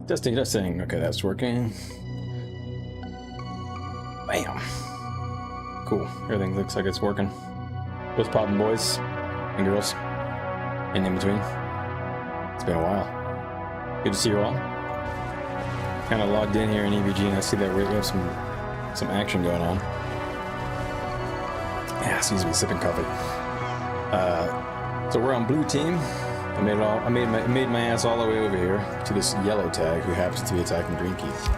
Testing, testing. Okay, that's working. Bam. Cool. Everything looks like it's working. What's poppin', boys and girls? And in between. It's been a while. Good to see you all. Kind of logged in here in EVG, and I see that we have some action going on. Yeah, excuse me, sipping coffee. So we're on blue team. I made my ass all the way over here to this yellow tag who happens to be attacking green keys.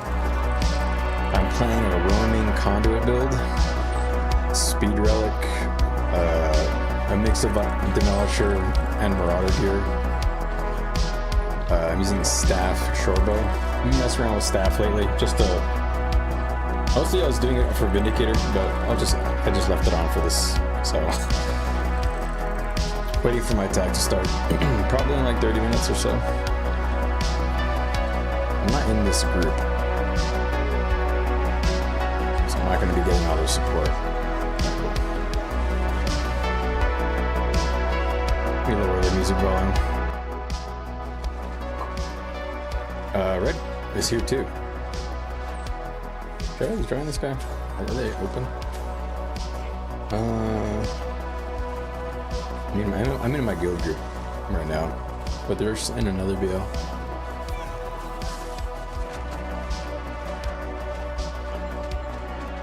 I'm playing a roaming conduit build, speed relic, a mix of demolisher and marauder gear. I'm using staff shortbow. I'm messing around with staff lately, just to. Mostly I was doing it for Vindicator, but I just left it on for this. So waiting for my attack to start. Probably in like 30 minutes or so. I'm not in this group, so I'm not going to be getting all their support. Let me lower the music volume. Red is here too. Okay, let's join this guy. Are they open? I'm in my guild group right now, but they're in another BL.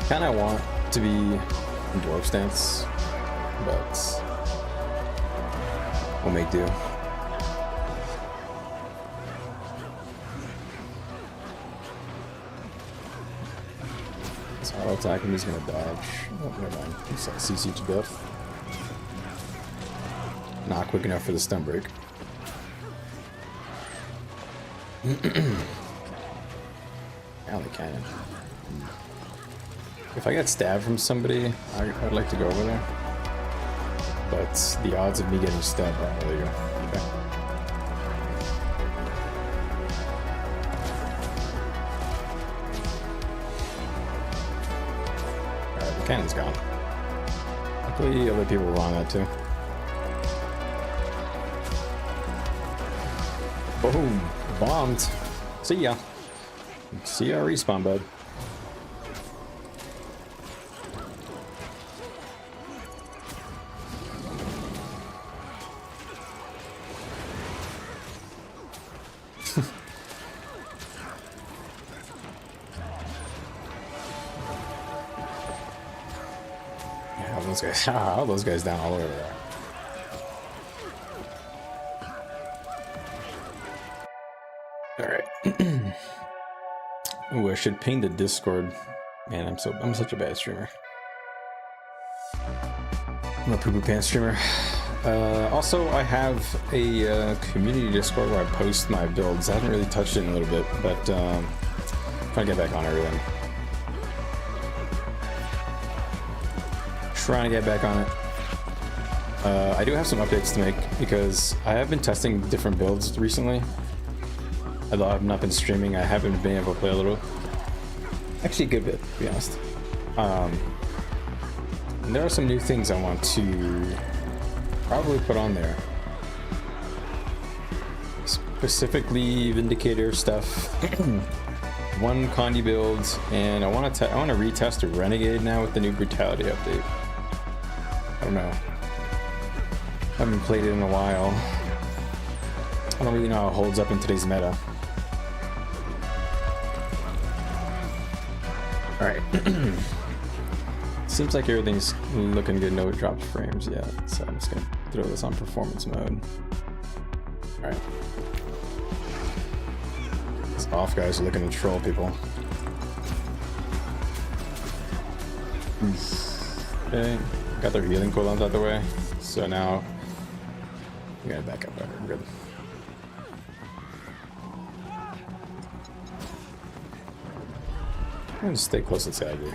Kinda want to be in dwarf stance, but we'll make do. Auto attacking, he's gonna dodge. Oh, never mind. He's got CC to buff. Not quick enough for the stun break. Alley cannon. If I get stabbed from somebody, I'd like to go over there. But the odds of me getting stabbed, oh, there you go. Okay. The cannon's gone. Luckily, other people were on that too. Boom! Bombed. See ya. See ya respawn, bud. All those guys down all over there. Alright. Ooh, I should ping the Discord. Man, I'm such a bad streamer. I'm a poo-poo pants streamer. Also, I have a community Discord where I post my builds. I haven't really touched it in a little bit, but I'm trying to get back on everything. Trying to get back on it. I do have some updates to make because I have been testing different builds recently. Although I've not been streaming, I haven't been able to play a little. Actually, a good bit, to be honest. And there are some new things I want to probably put on there. Specifically, Vindicator stuff. One Condi build, and I want to retest a Renegade now with the new Brutality update. I don't know. I haven't played it in a while. I don't really know how it holds up in today's meta. Alright. Seems like everything's looking good. No dropped frames yet. So I'm just going to throw this on performance mode. Alright. These off guys are looking to troll people. Okay. Got their healing cooldowns out the way, so now we gotta back up better. We're good. I'm gonna stay close to Saggy.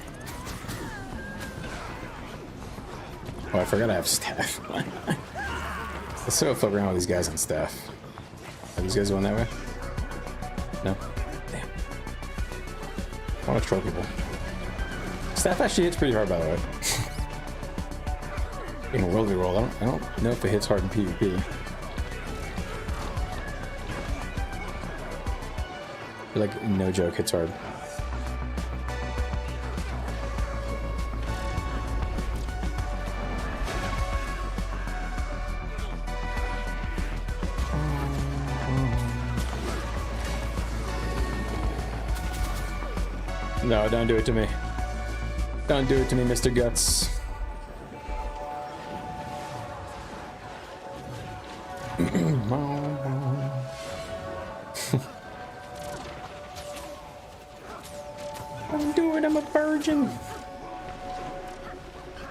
Oh, I forgot I have staff. Let's go fuck around with these guys on staff. Are these guys going that way? No? Damn. I wanna troll people. Staff actually hits pretty hard, by the way. In a worldly roll, I don't know if it hits hard in PvP. Like, no joke, hits hard. No, don't do it to me. Don't do it to me, Mr. Guts. Don't do it, I'm a virgin.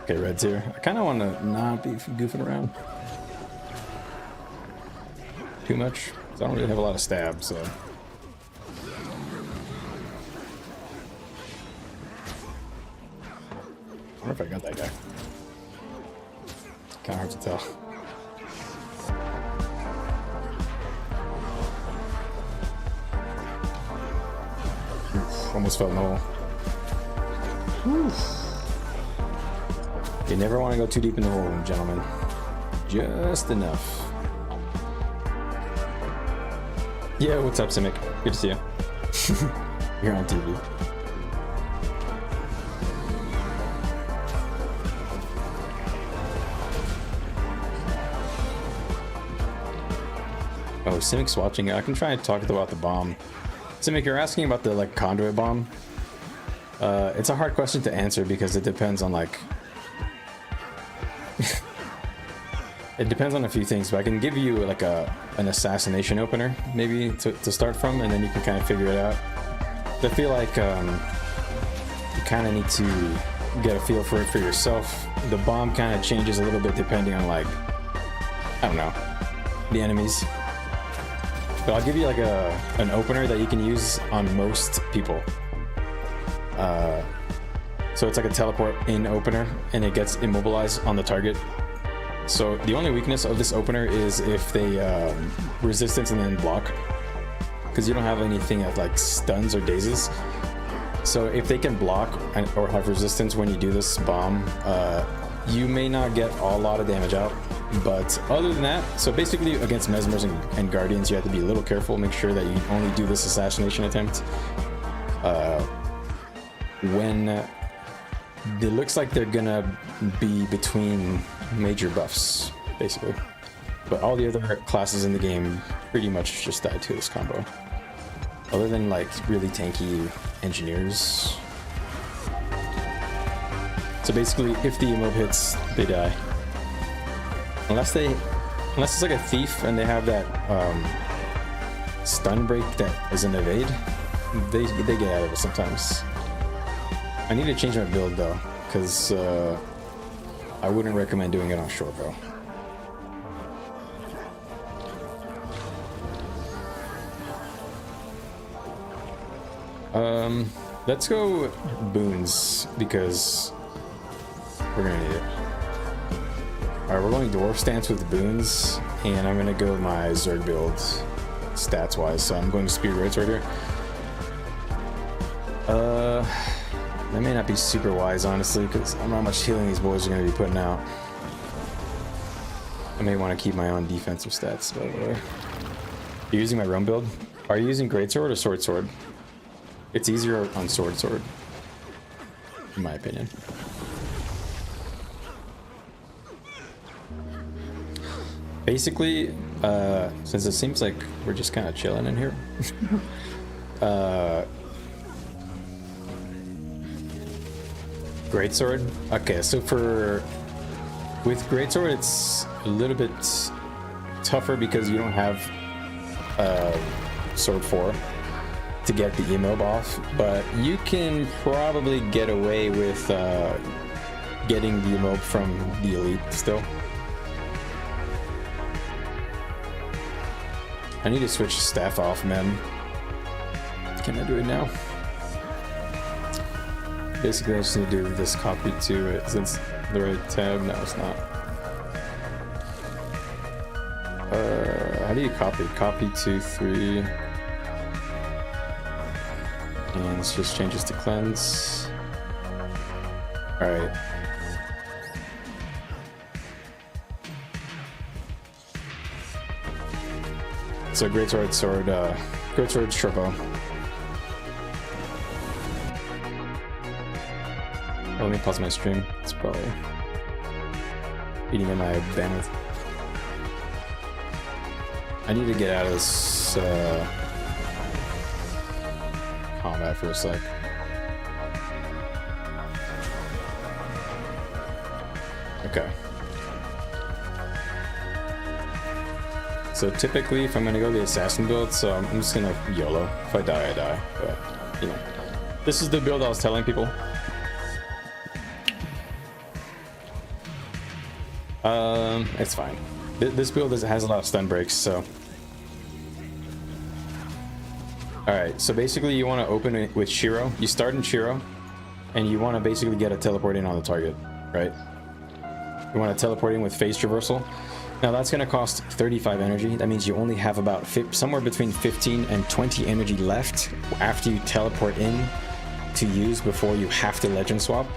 Okay, red's here. I kind of want to not be goofing around too much, because I don't really have a lot of stabs, so. I wonder if I got that guy. Kind of hard to tell. Oof, almost fell in the hole. Oof. You never want to go too deep in the hole, gentlemen. Just enough. Yeah, what's up, Simic? Good to see you. You're on TV. Oh, Simic's watching. I can try and talk about the bomb. Simic, you're asking about the like conduit bomb. It's a hard question to answer because it depends on like it depends on a few things, but I can give you like an assassination opener maybe to start from, and then you can kind of figure it out. I feel like you kind of need to get a feel for it for yourself. The bomb kind of changes a little bit depending on like, I don't know, the enemies. But I'll give you like an opener that you can use on most people. So it's like a teleport in opener, and it gets immobilized on the target. So the only weakness of this opener is if they resistance and then block, because you don't have anything that like stuns or dazes. So if they can block or have resistance when you do this bomb, you may not get a lot of damage out. But other than that, so basically against mesmers and guardians, you have to be a little careful. Make sure that you only do this assassination attempt when it looks like they're gonna be between major buffs, basically. But all the other classes in the game pretty much just die to this combo. Other than like really tanky engineers. So basically, if the emote hits, they die. Unless it's like a thief and they have that stun break that is an evade, they get out of it sometimes. I need to change my build though, because I wouldn't recommend doing it on short bow. Let's go boons, because we're gonna need it. Alright, we're going dwarf stance with boons, and I'm gonna go with my Zerg build stats wise, so I'm going to speed rates right here. That may not be super wise, honestly, because I don't know how much healing these boys are gonna be putting out. I may want to keep my own defensive stats, by the way. You're using my roam build? Are you using greatsword or sword? It's easier on sword, in my opinion. Basically, since it seems like we're just kind of chilling in here, greatsword. Okay, so with greatsword, it's a little bit tougher because you don't have sword 4 to get the emote off, but you can probably get away with getting the emote from the elite still. I need to switch staff off, man. Can I do it now? Basically, I just need to do this copy to it since the right tab. No, it's not. How do you copy? Copy to 3. And let's just change this to cleanse. Alright. So greatsword, sword, greatsword, short bow. let me pause my stream. It's probably eating in my bandwidth. I need to get out of this combat for a sec. Okay. So typically, if I'm gonna go the assassin build, so I'm just gonna YOLO. If I die, I die. But you know, this is the build I was telling people. It's fine. This build has a lot of stun breaks, so. Alright, so basically you want to open it with Shiro. You start in Shiro, and you want to basically get a teleport in on the target, right? You want to teleport in with phase traversal. Now that's going to cost 35 energy. That means you only have about somewhere between 15 and 20 energy left after you teleport in to use before you have to legend swap.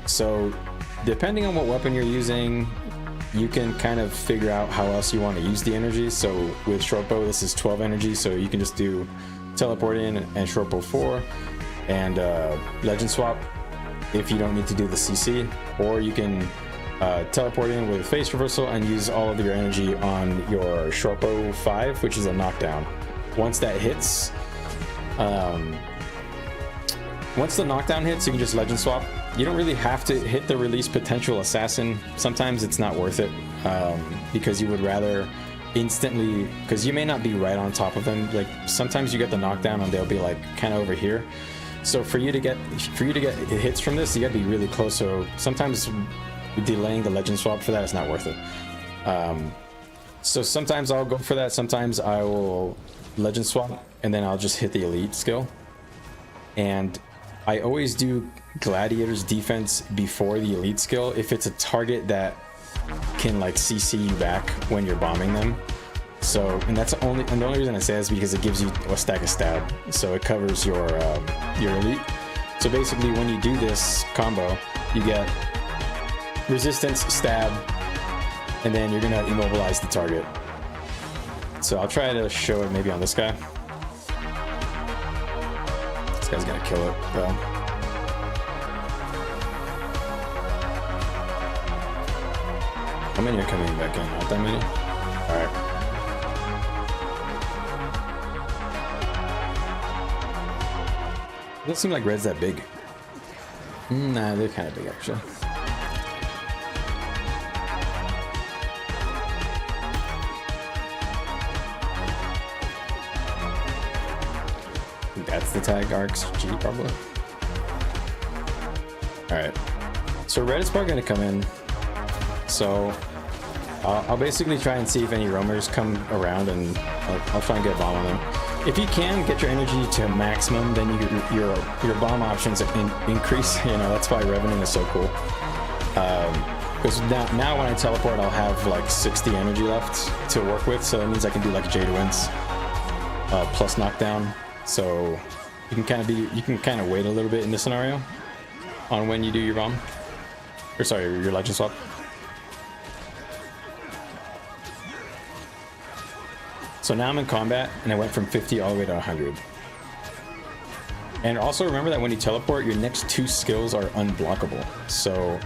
So depending on what weapon you're using, you can kind of figure out how else you want to use the energy. So with short bow, this is 12 energy, so you can just do teleport in and short bow 4 and legend swap if you don't need to do the CC, or you can teleport in with phase reversal and use all of your energy on your short bow 5, which is a knockdown. Once that hits, once the knockdown hits, you can just legend swap. You don't really have to hit the release potential assassin. Sometimes it's not worth it, because you would rather instantly, because you may not be right on top of them. Like sometimes you get the knockdown and they'll be like kind of over here. So for you to get hits from this, you gotta be really close. So sometimes delaying the legend swap for that is not worth it. So sometimes I'll go for that. Sometimes I will legend swap and then I'll just hit the elite skill. And I always do gladiator's defense before the elite skill if it's a target that can like CC you back when you're bombing them. So, and the only reason I say is because it gives you a stack of stab, so it covers your elite. So basically, when you do this combo, you get resistance, stab, and then you're gonna immobilize the target. So I'll try to show it maybe on this guy. This guy's gonna kill it, though. How many are coming back in? Not that many? Alright. Doesn't seem like red's that big. Nah, they're kind of big, actually. That's the tag arcs G probably. Alright. So red is probably going to come in. So I'll basically try and see if any roamers come around, and I'll try and get a bomb on them. If you can get your energy to maximum, then your bomb options increase. You know, that's why Revenant is so cool. Because now when I teleport, I'll have like 60 energy left to work with. So that means I can do like Jade Winds plus knockdown. So you can kind of wait a little bit in this scenario on when you do your bomb, or sorry, your legend swap. So now I'm in combat and I went from 50 all the way to 100. And also remember that when you teleport, your next 2 skills are unblockable. So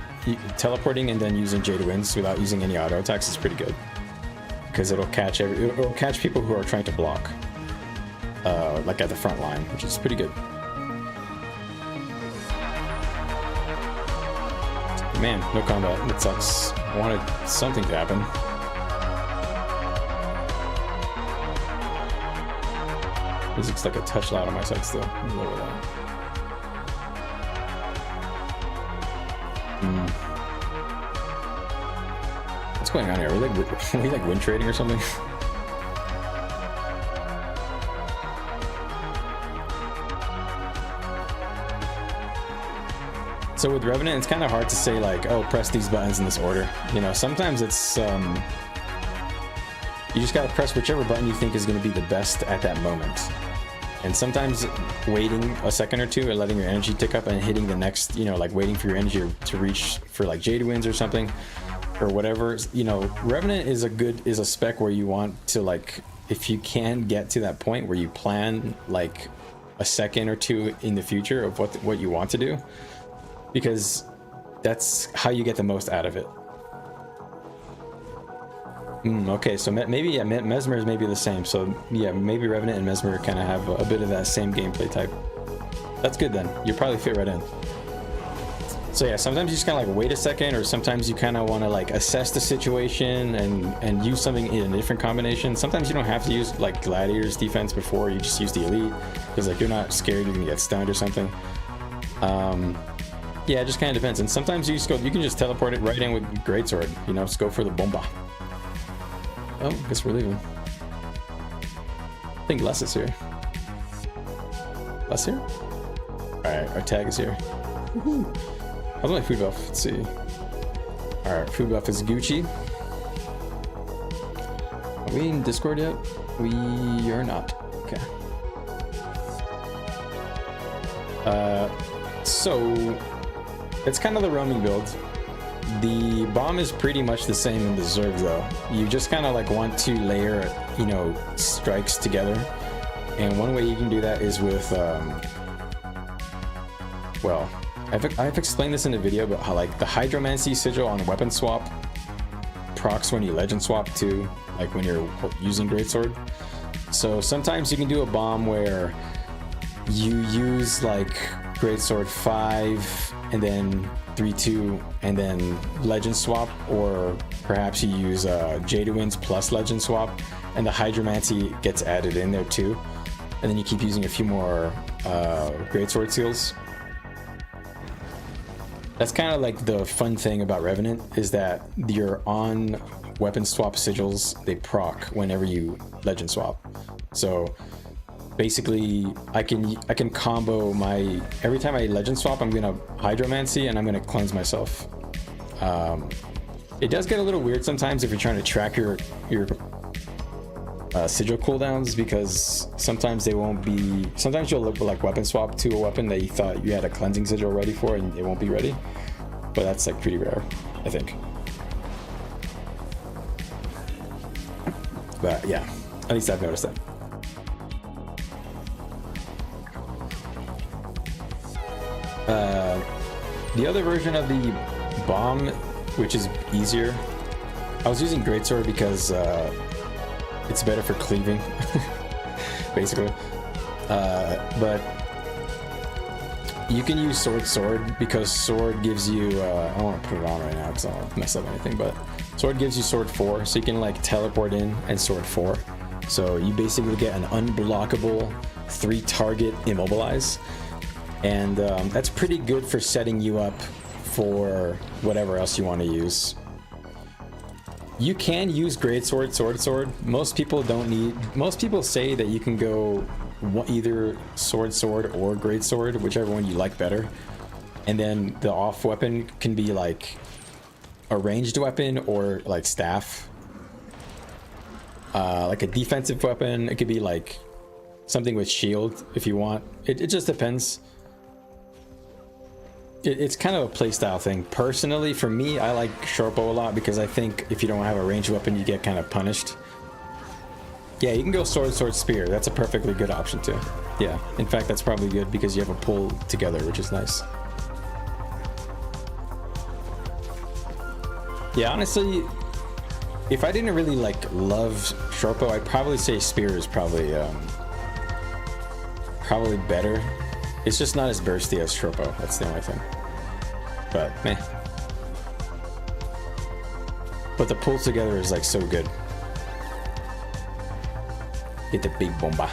teleporting and then using Jade Winds without using any auto attacks is pretty good, because it'll catch people who are trying to block. Like at the front line, which is pretty good. Man, no combat. That sucks. I wanted something to happen. This looks like a touch loud on my side still. Let me lower that. What's going on here? Are we like wind trading or something? So with Revenant, it's kind of hard to say like, oh, press these buttons in this order. You know, sometimes it's, you just gotta press whichever button you think is gonna be the best at that moment. And sometimes waiting a second or two and letting your energy tick up and hitting the next, you know, like waiting for your energy to reach for like Jade Winds or something, or whatever. You know, Revenant is a spec where you want to like, if you can get to that point where you plan like a second or two in the future of what you want to do, because that's how you get the most out of it. Okay, so maybe, yeah, Mesmer is maybe the same. So yeah, maybe Revenant and Mesmer kind of have a bit of that same gameplay type. That's good then. You probably fit right in. So yeah, sometimes you just kind of like wait a second, or sometimes you kind of want to like assess the situation and use something in a different combination. Sometimes you don't have to use like Gladiator's defense before, you just use the elite, because like you're not scared you're gonna get stunned or something. Yeah, it just kind of depends. And sometimes you can just teleport it right in with Greatsword, you know, just go for the bomba. Oh, guess we're leaving. I think Les is here. Les here? Alright, our tag is here. Woohoo! How's my food buff? Let's see. Alright, food buff is Gucci. Are we in Discord yet? We are not. Okay. So it's kind of the roaming build. The bomb is pretty much the same in the Zerg though. You just kind of like want to layer, you know, strikes together. And one way you can do that is with, well, I've explained this in the video, but how like the Hydromancy sigil on weapon swap procs when you legend swap too, like when you're using Greatsword. So sometimes you can do a bomb where you use like Greatsword 5 and then 3-2 and then legend swap, or perhaps you use Jadewinds plus legend swap and the Hydromancy gets added in there too, and then you keep using a few more Greatsword seals. That's kind of like the fun thing about Revenant, is that your on weapon swap sigils, they proc whenever you legend swap. So basically I can combo my, every time I legend swap I'm gonna Hydromancy and I'm gonna cleanse myself. It does get a little weird sometimes if you're trying to track your sigil cooldowns, because sometimes they won't be, sometimes you'll look like weapon swap to a weapon that you thought you had a cleansing sigil ready for and it won't be ready, but that's like pretty rare, I think. But yeah, at least I've noticed that. The other version of the bomb, which is easier, I was using Greatsword because it's better for cleaving, basically. But you can use sword because sword gives you, I don't want to put it on right now because I don't want to mess up anything, but sword gives you sword 4, so you can like teleport in and sword 4. So you basically get an unblockable 3-target immobilize. And that's pretty good for setting you up for whatever else you want to use. You can use Greatsword, Sword. Most people don't need, most people say that you can go either Sword or Greatsword, whichever one you like better. And then the off weapon can be like a ranged weapon or like staff. Like a defensive weapon, it could be like something with shield if you want. It just depends. It's kind of a playstyle thing. Personally, for me, I like Shortbow a lot because I think if you don't have a ranged weapon, you get kind of punished. Yeah, you can go sword, spear. That's a perfectly good option too. Yeah, in fact, that's probably good because you have a pull together, which is nice. Yeah, honestly, if I didn't really like love Shortbow, I'd probably say spear is probably better. It's just not as bursty as Shortbow. That's the only thing. But meh. But the pull together is like so good. Get the big bomba.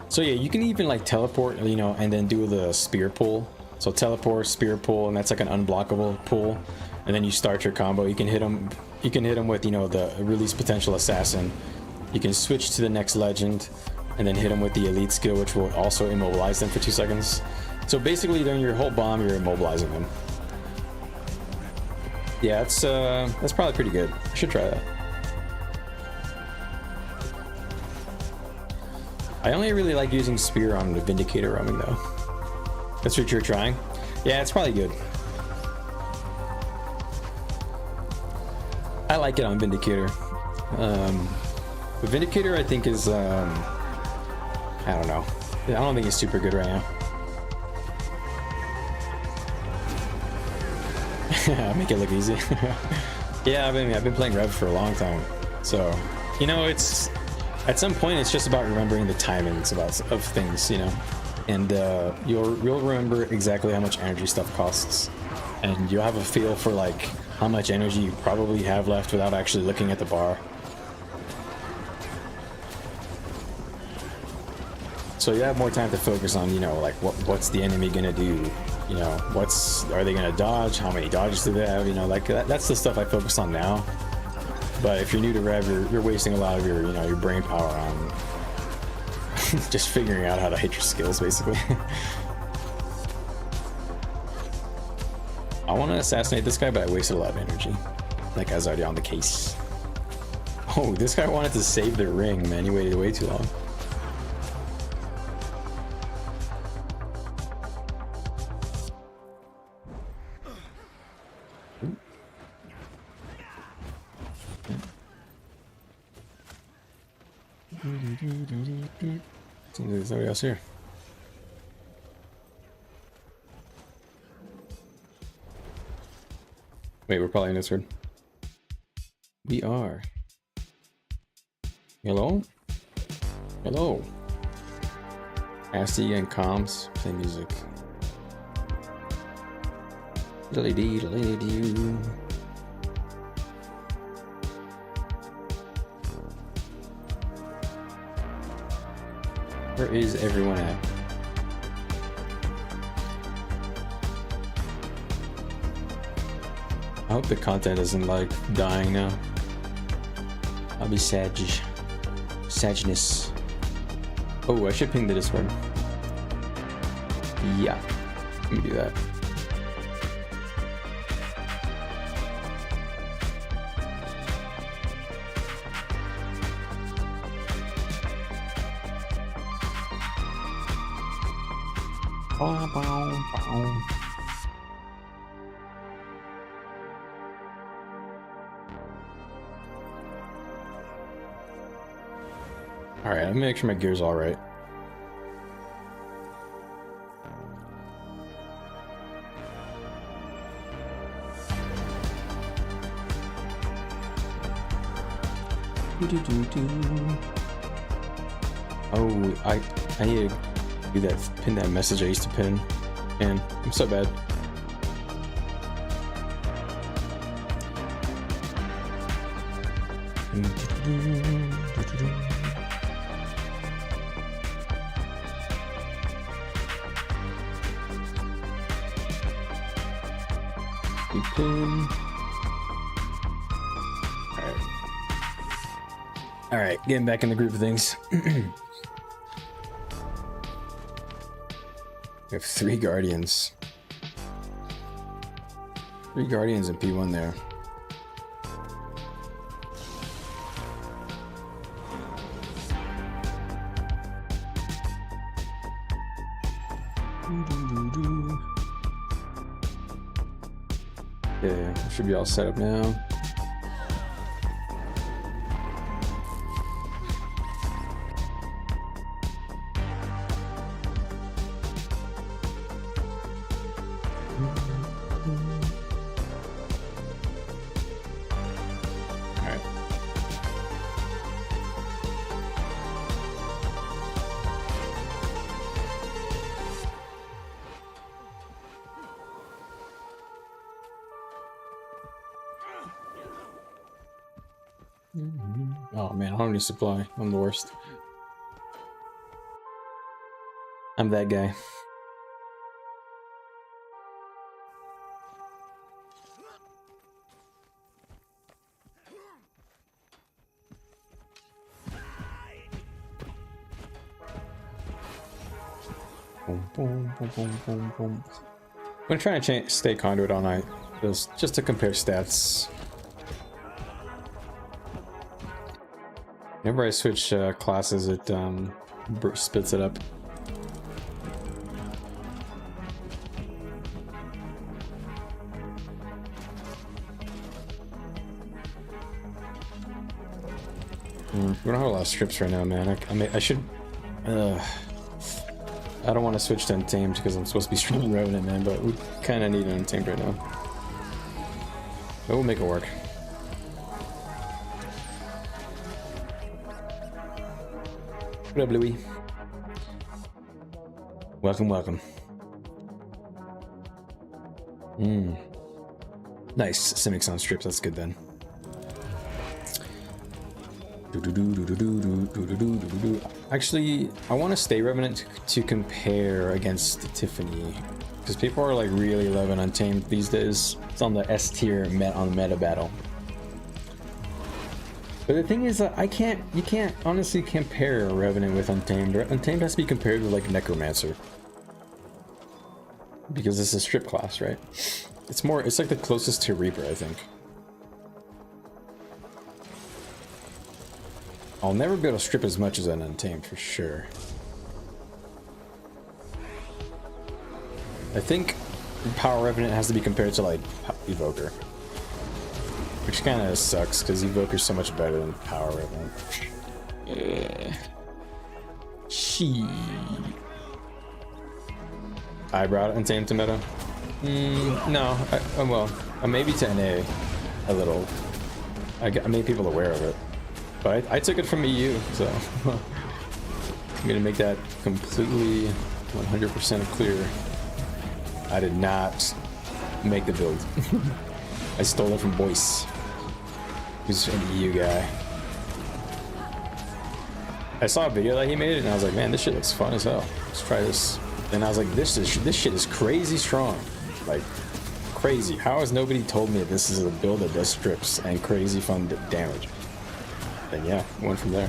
So yeah, you can even like teleport, you know, and then do the spear pull. So teleport, spear pull, and that's like an unblockable pull. And then you start your combo. You can hit them. You can hit them with, you know, the release potential assassin. You can switch to the next legend, and then hit them with the elite skill, which will also immobilize them for 2 seconds. So basically, during your whole bomb, you're immobilizing them. Yeah, that's probably pretty good. I should try that. I only really like using spear on the Vindicator roaming though. That's what you're trying? Yeah, it's probably good. I like it on Vindicator. The Vindicator, I think, is kind I don't know. I don't think he's super good right now. Make it look easy. Yeah, I mean, I've been playing Rev for a long time, so you know, it's at some point it's just about remembering the timings of things, you know, and you'll remember exactly how much energy stuff costs, and you'll have a feel for like how much energy you probably have left without actually looking at the bar. So you have more time to focus on, you know, like what's the enemy gonna do? You know, are they gonna dodge? How many dodges do they have? You know, like that's the stuff I focus on now. But if you're new to Rev, you're wasting a lot of your, you know, your brain power on just figuring out how to hit your skills, basically. I want to assassinate this guy, but I wasted a lot of energy. Like I was already on the case. Oh, this guy wanted to save the ring, man. He waited way too long. There's nobody else here. Wait, we're probably in this room. We are. Hello? Hello. Asti and comms. Play music. Diddly-dee-diddly-doo. Where is everyone at? I hope the content isn't like dying now. I'll be sadness. Oh, I should ping the Discord. Yeah, let me do that. Alright, let me make sure my gear's alright. Oh, I need to do that, pin that message I used to pin. Man, I'm so bad. Pin. Alright, getting back in the group of things. We have 3 Guardians. 3 Guardians and P1 there. Yeah, should be all set up now. Oh man, I don't need supply. I'm the worst. I'm that guy. Boom, boom, boom, boom, boom, boom. I'm gonna try and stay conduit all night, just to compare stats. Whenever I switch classes, it splits it up. We don't have a lot of strips right now, man. I should I don't want to switch to Untamed because I'm supposed to be streaming Revenant, man, but we kind of need an Untamed right now. But we'll make it work. What up, Louis? Welcome, welcome. Nice. Simics on strips, that's good then. Actually, I want to stay Revenant to compare against Tiffany, because people are like really loving Untamed these days. It's on the S tier on the meta battle. But the thing is that you can't honestly compare Revenant with Untamed. Untamed has to be compared with like Necromancer, because it's a strip class, right? It's like the closest to Reaper, I think. I'll never be able to strip as much as an Untamed for sure. I think Power Revenant has to be compared to like Evoker, which kind of sucks because Evoker's so much better than Power Revenant. I brought Untamed to meta. No, well, maybe to NA a little. I made people aware of it, but I took it from EU, so I'm gonna make that completely 100% clear. I did not make the build. I stole it from Boyce, who's an EU guy. I saw a video that he made, and I was like, man, this shit looks fun as hell. Let's try this. And I was like, this shit is crazy strong. Like, crazy. How has nobody told me this is a build that does strips and crazy fun damage? And yeah, went from there.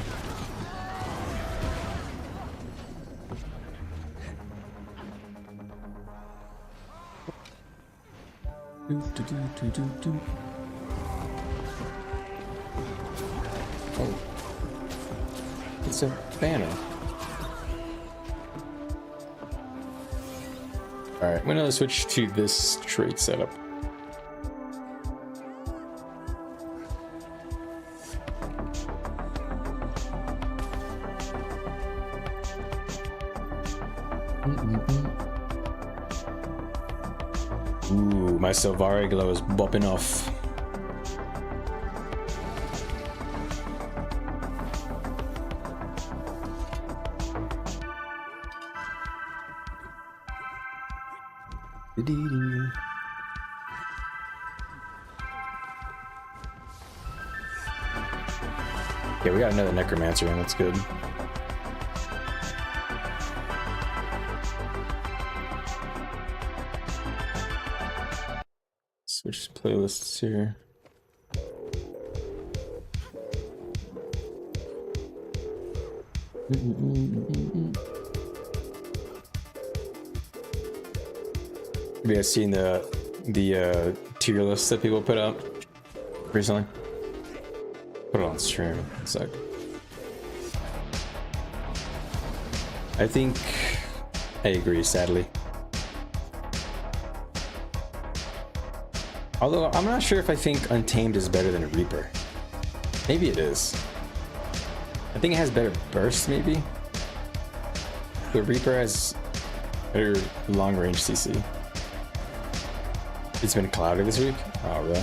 Oh. It's a banner. Alright, I'm gonna switch to this trait setup. Ooh, my Silvari glow is bopping off. Yeah, we got another Necromancer in, that's good. Switch playlists here. Have you guys seen the tier list that people put up recently? Put it on stream. One sec. I think I agree, sadly. Although I'm not sure if I think Untamed is better than a Reaper. Maybe it is. I think it has better burst, maybe. The Reaper has better long range CC. It's been cloudy this week? Oh, really?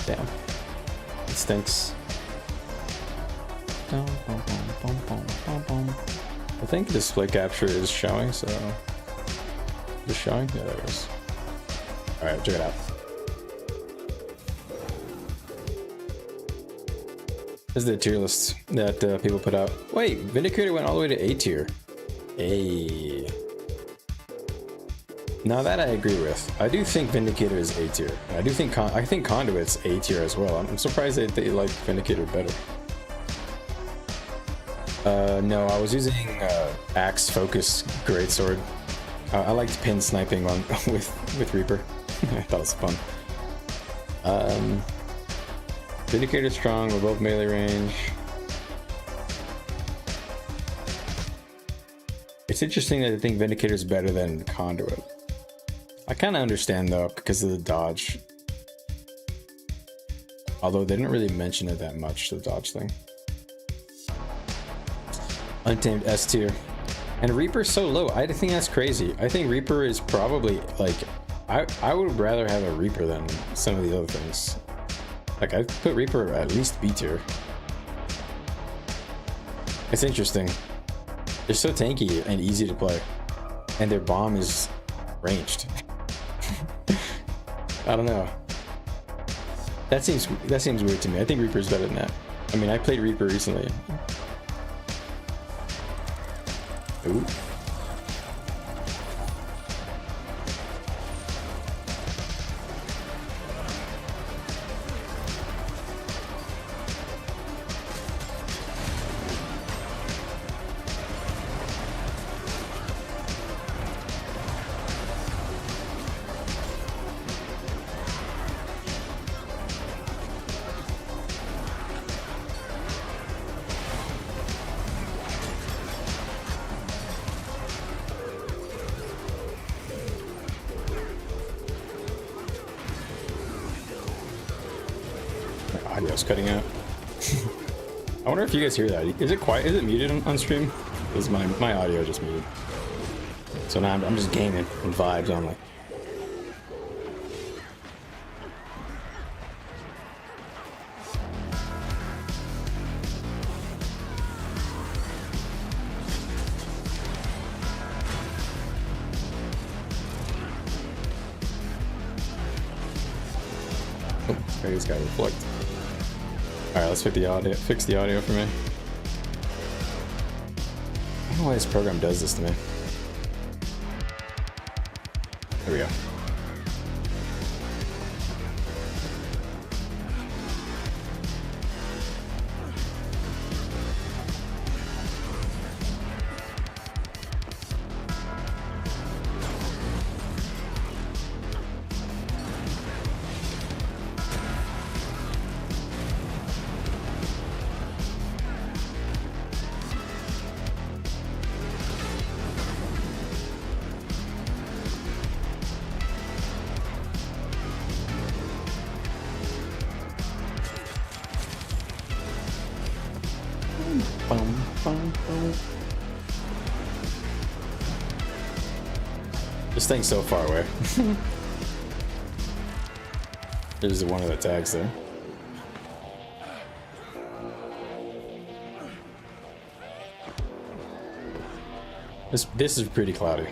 Damn. It stinks. I think display capture is showing, so... Is it showing? Yeah, there it is. Alright, check it out. This is the tier list that people put out. Wait, Vindicator went all the way to A tier. Hey. Now that I agree with. I do think Vindicator is A tier. I do think I think Conduit's A tier as well. I'm surprised they like Vindicator better. No, I was using Axe Focus Greatsword. I liked pin sniping on with Reaper. I thought it was fun. Vindicator strong, we're both melee range. It's interesting that I think Vindicator is better than Conduit. I kind of understand though, because of the dodge. Although they didn't really mention it that much, the dodge thing. Untamed S tier. And Reaper's so low. I think that's crazy. I think Reaper is probably like, I would rather have a Reaper than some of the other things. Like I'd put Reaper at least B tier. It's interesting. They're so tanky and easy to play. And their bomb is ranged. I don't know. That seems weird to me. I think Reaper's better than that. I mean, I played Reaper recently. Ooh. Audio's cutting out. I wonder if you guys hear that. Is it quiet? Is it muted on stream? Is my audio just muted? So now I'm just gaming and vibes only. Oh, I just got reflect. Alright, let's fix the audio for me. I don't know why this program does this to me. There we go. This thing's so far away. There's one of the tags there. This is pretty cloudy.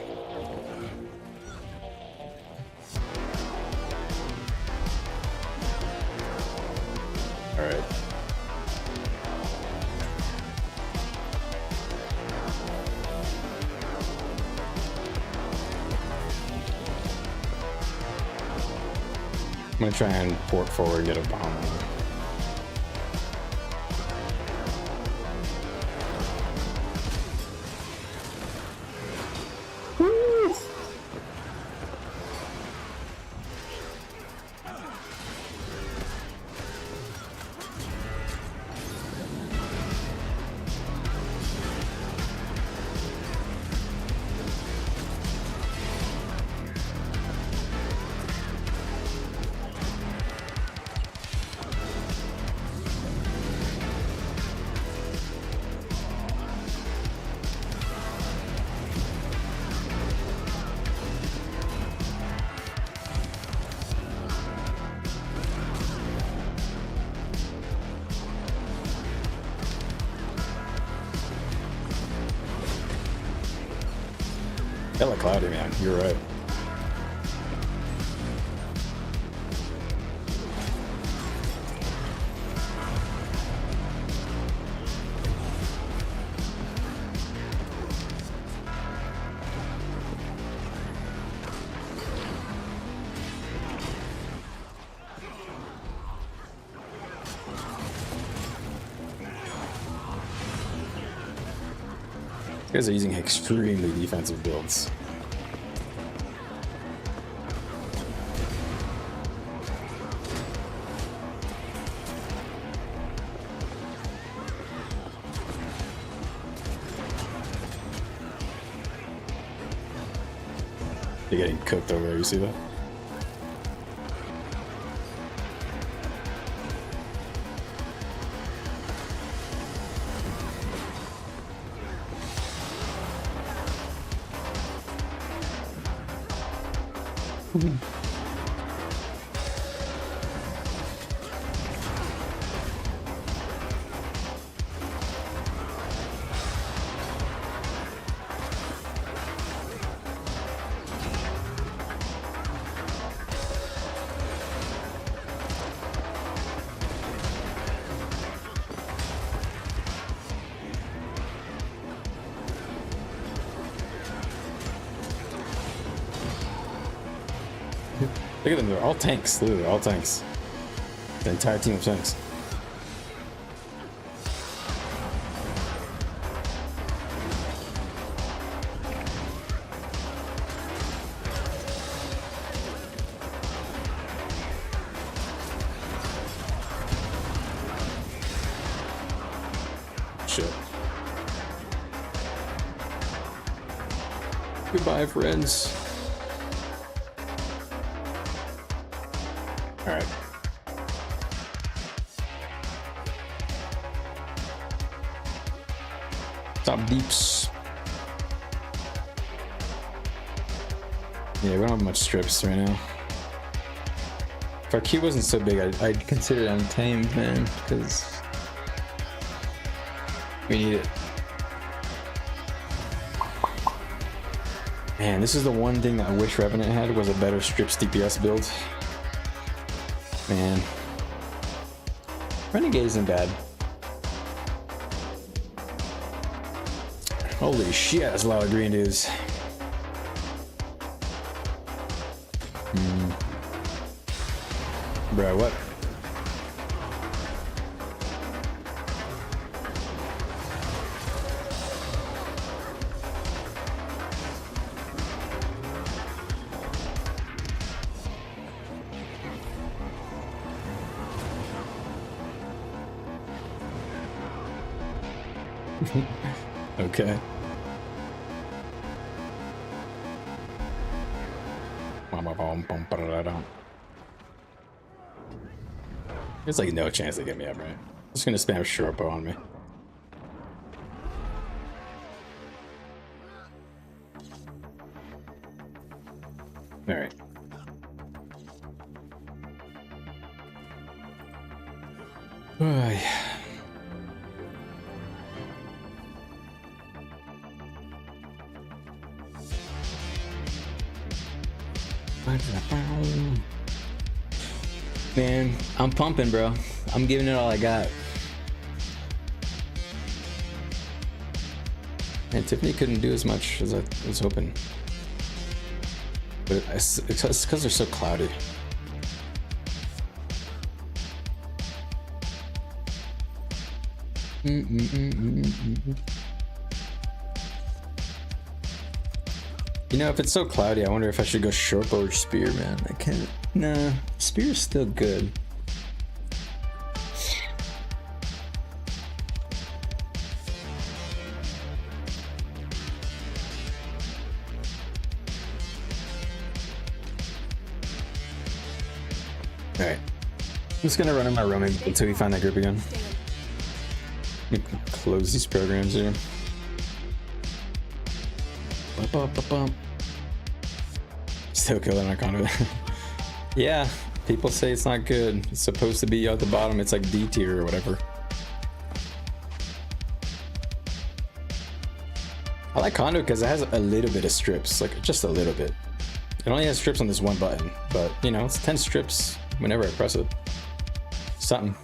All right. I'm gonna try and port forward and get a bomb on him. Hella cloudy, man. You're right. You guys are using extremely defensive builds. You're getting cooked over there, you see that? Look at them, they're all tanks. Literally, all tanks. The entire team of tanks. Shit. Goodbye, friends. All right. Top deeps. Yeah, we don't have much strips right now. If our queue wasn't so big, I'd consider it untamed, man, because we need it. Man, this is the one thing that I wish Revenant had, was a better strips DPS build. Man, Renegade isn't bad. Holy shit, that's a lot of green dudes. Bro, what? Okay. There's like no chance they get me up, right? I'm just gonna spam Sharpo on me. Alright. Man, I'm pumping, bro. I'm giving it all I got. And Tiffany couldn't do as much as I was hoping. But it's because they're so cloudy. You know, if it's so cloudy, I wonder if I should go Sharpo or Spear, man. I can't. Nah, Spear's still good. Alright. I'm just gonna run in my roaming until we find that group again. Let me close these programs here. Still killing my conduit. Yeah, people say it's not good. It's supposed to be at the bottom. It's like D tier or whatever. I like conduit because it has a little bit of strips, like just a little bit. It only has strips on this one button, but you know, it's 10 strips whenever I press it. Something.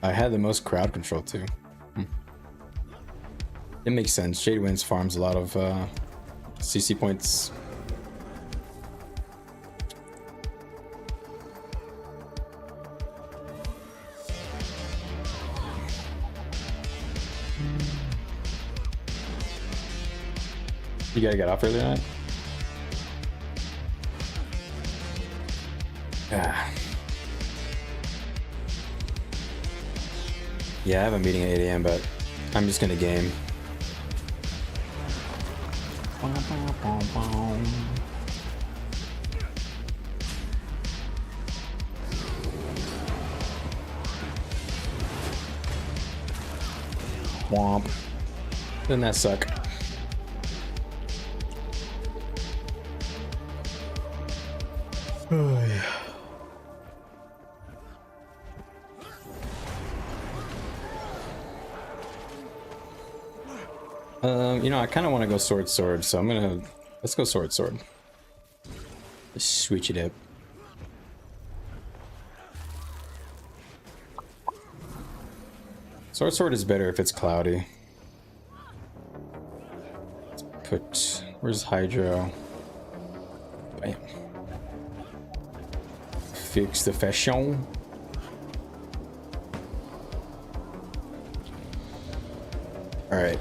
I had the most crowd control too. It makes sense. Shade Winds farms a lot of CC points. You gotta get off early tonight? Ah. Yeah, I have a meeting at 8 AM, but I'm just gonna game. Womp. Doesn't that suck? Oh, yeah. You know, I kind of want to go sword, so I'm gonna let's go sword. Let's switch it up. Sword is better if it's cloudy. Let's put, where's Hydro? Bam. Fix the fashion. All right.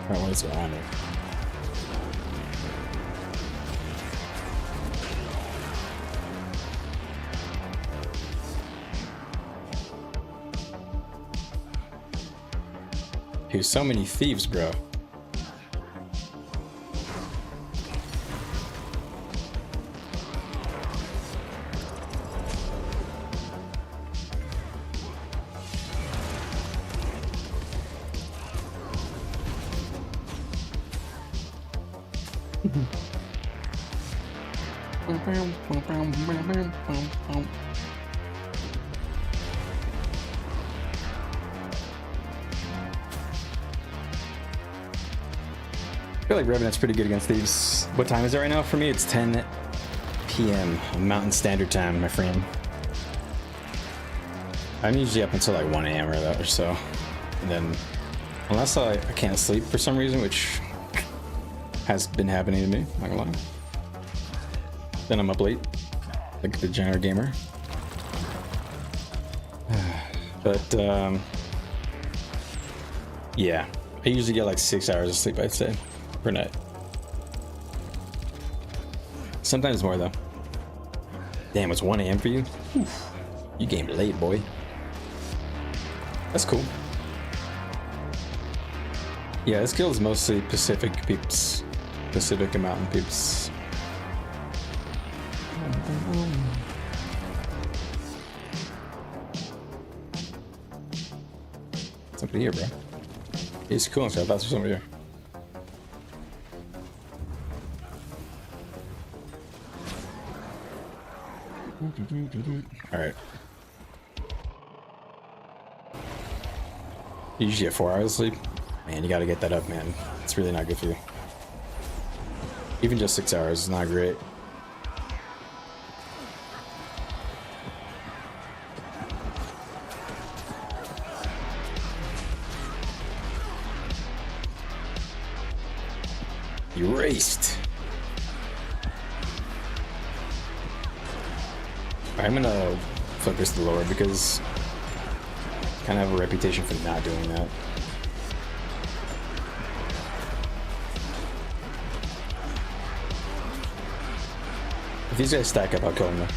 What is going on here? Here's so many thieves, bro. I feel like Revenant's pretty good against thieves. What time is it right now? For me, it's 10 p.m. Mountain Standard Time, my friend. I'm usually up until like 1 a.m. or so. And then, unless I can't sleep for some reason, which has been happening to me, not gonna lie. Then I'm up late, like the degenerate gamer. But, yeah. I usually get like 6 hours of sleep, I'd say, per night. Sometimes more, though. Damn, it's 1 a.m. for you? Oof. You gamed late, boy. That's cool. Yeah, this guild is mostly Pacific peeps. Pacific and mountain peeps. Somebody here, bro. He's cool and stuff. That's somebody here. All right. You usually get 4 hours of sleep. Man, you gotta get that up, man. It's really not good for you. Even just 6 hours is not great. Erased. I'm gonna focus the lower because I kind of have a reputation for not doing that. If these guys stack up, I'll kill them though.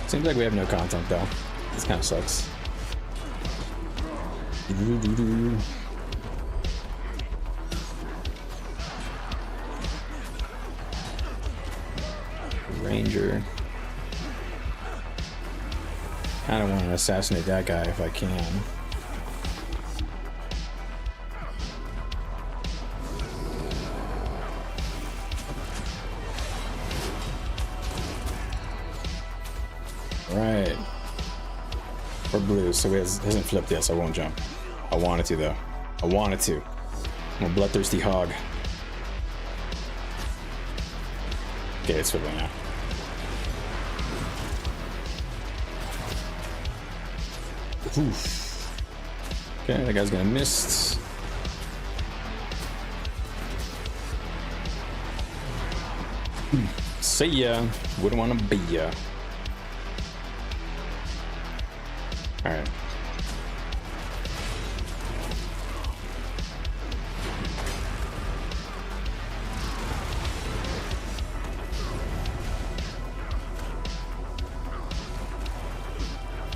Seems like we have no content though. This kind of sucks. Ranger. I don't want to assassinate that guy if I can. Right. Or blue, so it hasn't flipped yet, so I won't jump. I wanted to though. I wanted to. I'm a bloodthirsty hog. Okay, it's flipping now. Oof. Okay, that guy's gonna miss. See ya. Wouldn't want to be ya. All right.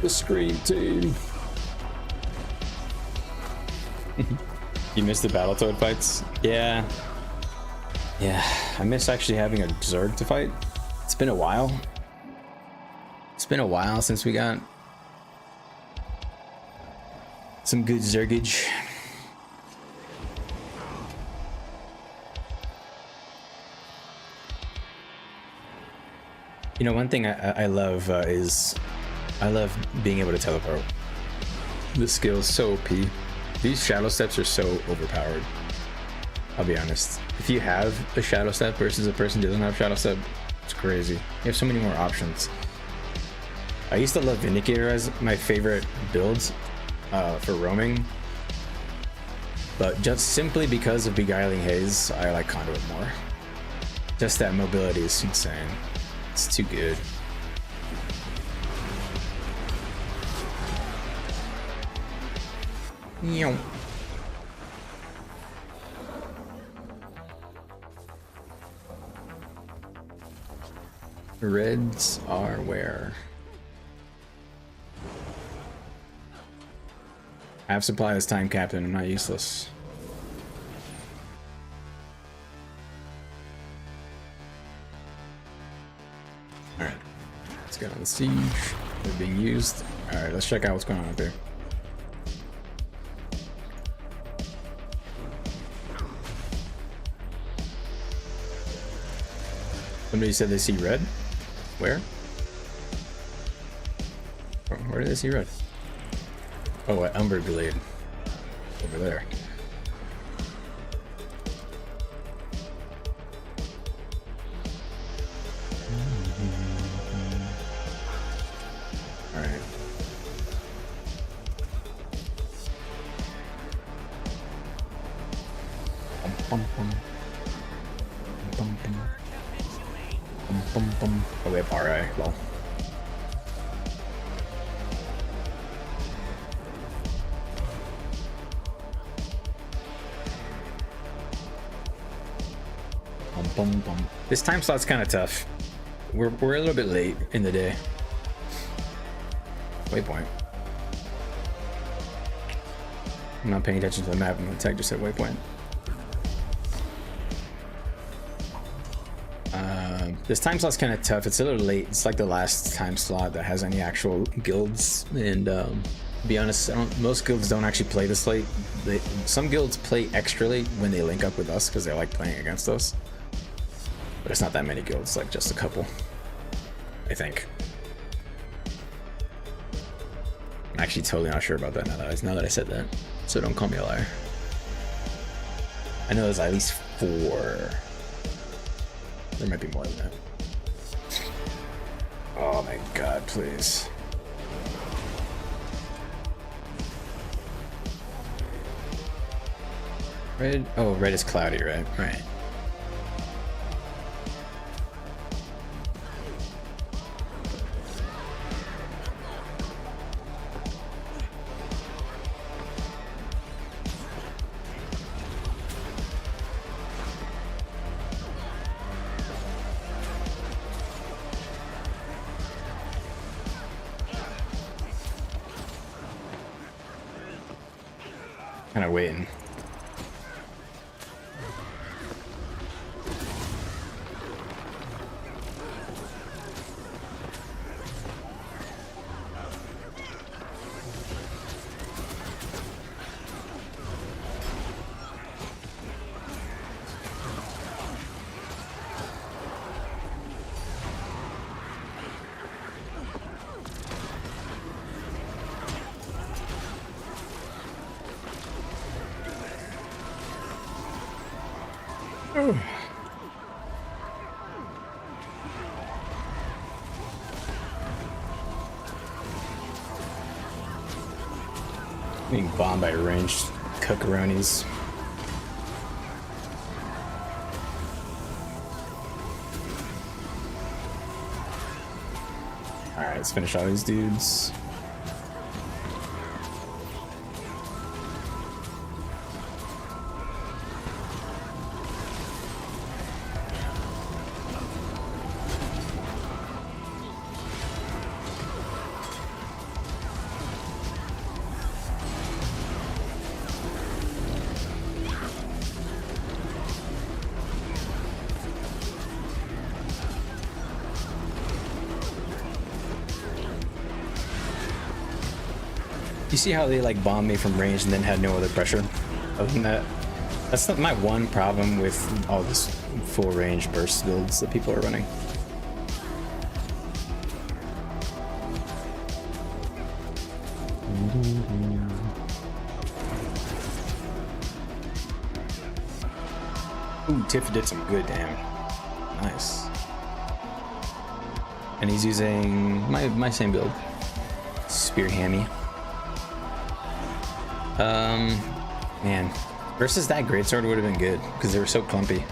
The Scream Team. You missed the Battletoad fights? Yeah. Yeah, I miss actually having a Zerg to fight. It's been a while. It's been a while since we got some good Zergage. You know, one thing I love is I love being able to teleport. This skill is so OP. These shadow steps are so overpowered. I'll be honest. If you have a shadow step versus a person who doesn't have shadow step, it's crazy. You have so many more options. I used to love Vindicator as my favorite builds for roaming, but just simply because of Beguiling Haze, I like Conduit more. Just that mobility is insane. It's too good. Meow. Reds are where? I have supply this time, Captain. I'm not useless. Alright. Let's get on the siege. They're being used. Alright, let's check out what's going on out there. Somebody said they see red? Where? Where do they see red? Oh, at Umber Glade. Over there. Alright. Oh, we have RI. Well. This time slot's kind of tough. We're a little bit late in the day. Waypoint. I'm not paying attention to the map. The tag just said waypoint. This time slot's kind of tough. It's a little late. It's like the last time slot that has any actual guilds. And to be honest, most guilds don't actually play this late. Some guilds play extra late when they link up with us because they like playing against us. But it's not that many guilds, like just a couple, I think. I'm actually totally not sure about that now that I said that. So don't call me a liar. I know there's at least 4. There might be more than that. Oh my god, please. Red? Oh, red is cloudy, right? Right. Kind of waiting. Being bombed by ranged cuckaroonies. Alright, let's finish all these dudes. You see how they like bombed me from range and then had no other pressure? Other than that, that's not my one problem with all this full range burst builds that people are running. Ooh, Tiff did some good damage. Nice. And he's using my same build. Spear Hammy. Man. Versus that greatsword would have been good, because they were so clumpy.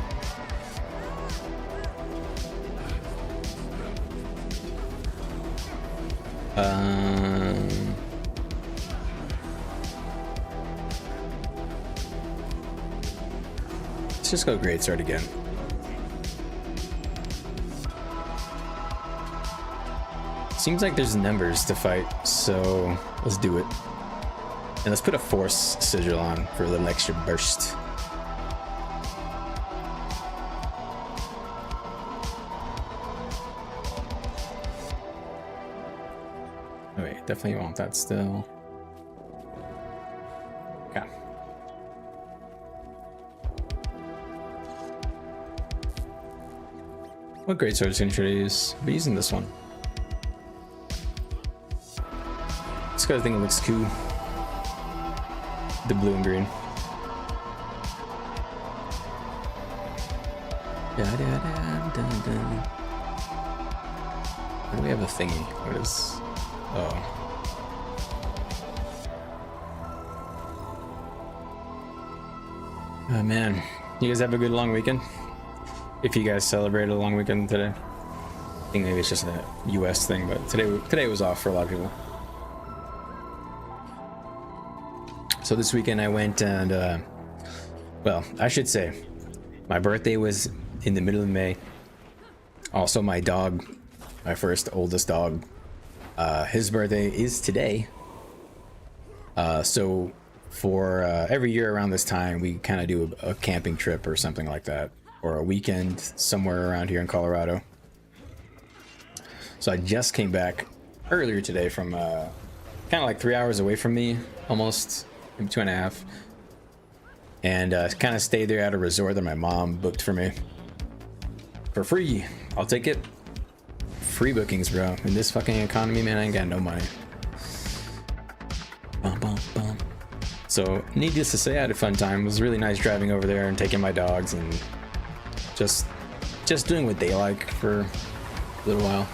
Let's just go greatsword again. Seems like there's numbers to fight, so let's do it. And let's put a force sigil on for a little extra burst. Oh wait, definitely want that still. Okay. What greatsword should I use? I'll be using this one. Just because I think it looks cool. The blue and green. Where do we have a thingy? What is... Oh. Oh man. You guys have a good long weekend? If you guys celebrated a long weekend today. I think maybe it's just a US thing, but today was off for a lot of people. So this weekend I went and, well, I should say, my birthday was in the middle of May. Also my dog, my first oldest dog, his birthday is today. So for every year around this time, we kind of do a camping trip or something like that, or a weekend somewhere around here in Colorado. So I just came back earlier today from kind of like 3 hours away from me, almost. Maybe 2.5, and kind of stayed there at a resort that my mom booked for me for free. I'll take it. Free bookings, bro. In this fucking economy, man, I ain't got no money. Bum, bum, bum. So needless to say, I had a fun time. It was really nice driving over there and taking my dogs and just doing what they like for a little while.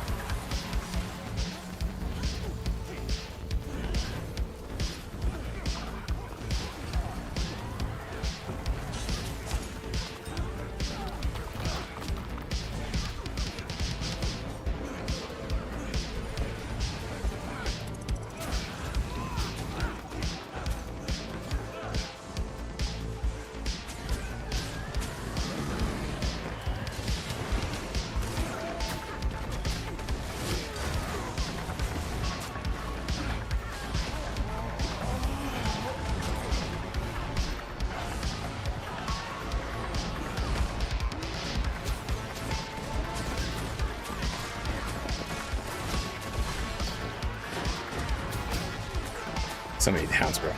So many hounds, bro.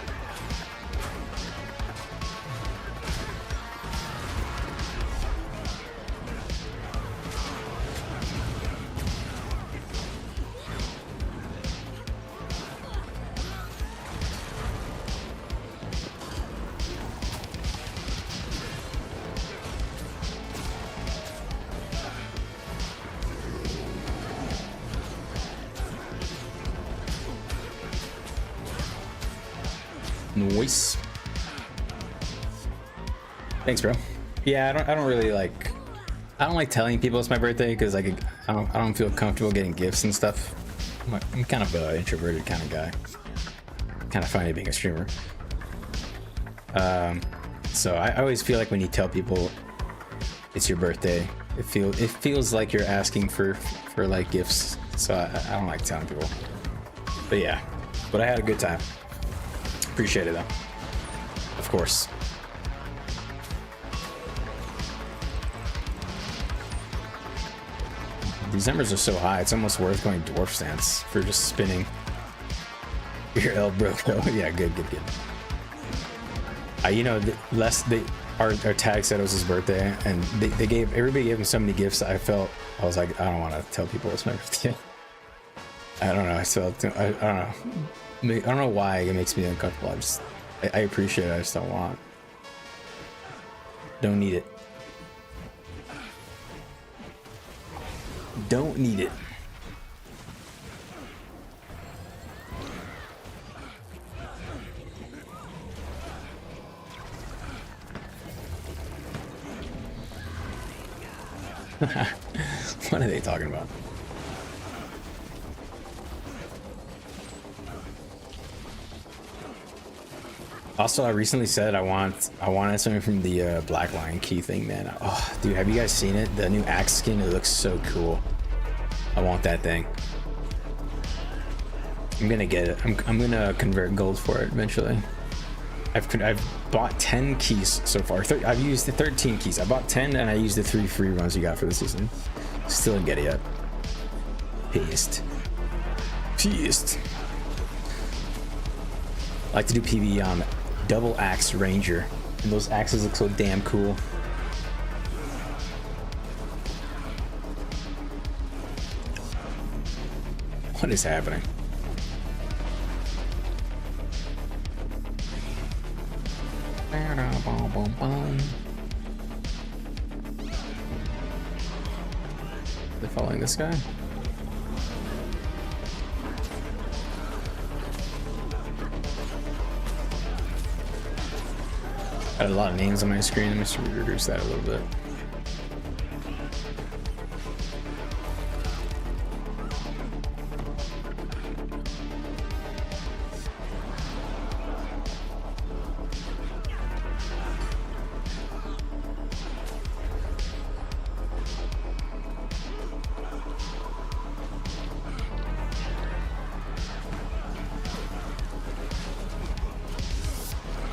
Nice. Thanks, bro. Yeah, I don't really like. I don't like telling people it's my birthday because like I don't feel comfortable getting gifts and stuff. I'm kind of an introverted kind of guy. Kind of funny being a streamer. So I always feel like when you tell people it's your birthday, it feels like you're asking for like gifts. So I don't like telling people. But yeah, but I had a good time. Appreciate it though. Of course. These numbers are so high, it's almost worth going dwarf stance for just spinning. Your L broke though. Yeah, good. You know, our tag said it was his birthday, and everybody gave him so many gifts. I was like, I don't want to tell people it's my birthday. I don't know. I don't know why it makes me uncomfortable. I appreciate it. I just don't want. Don't need it. Don't need it. What are they talking about? Also, I recently said I wanted something from the Black Lion Key thing, man. Oh, dude, have you guys seen it? The new axe skin, it looks so cool. I want that thing. I'm gonna get it. I'm gonna convert gold for it eventually. I've bought 10 keys so far. I've used the 13 keys. I bought 10 and I used the 3 free runs you got for the season. Still didn't get it yet. Pissed. I like to do PvE on Double Axe Ranger, and those axes look so damn cool. What is happening? They're following this guy? Got a lot of names on my screen. Let me just reduce that a little bit.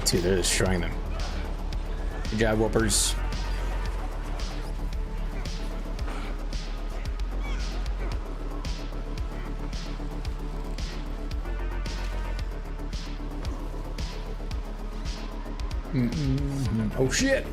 Dude, they're destroying them. Good job, whoopers. Oh shit!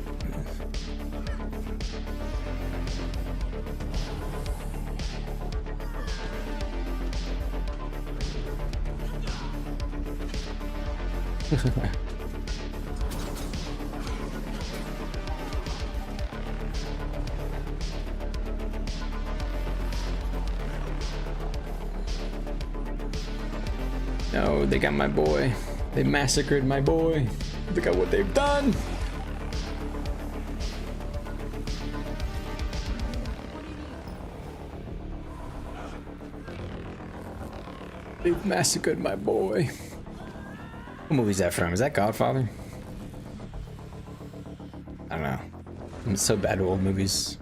No, they got my boy. They massacred my boy. Look at what they've done. They've massacred my boy. What movie is that from? Is that Godfather? I don't know. I'm so bad at old movies.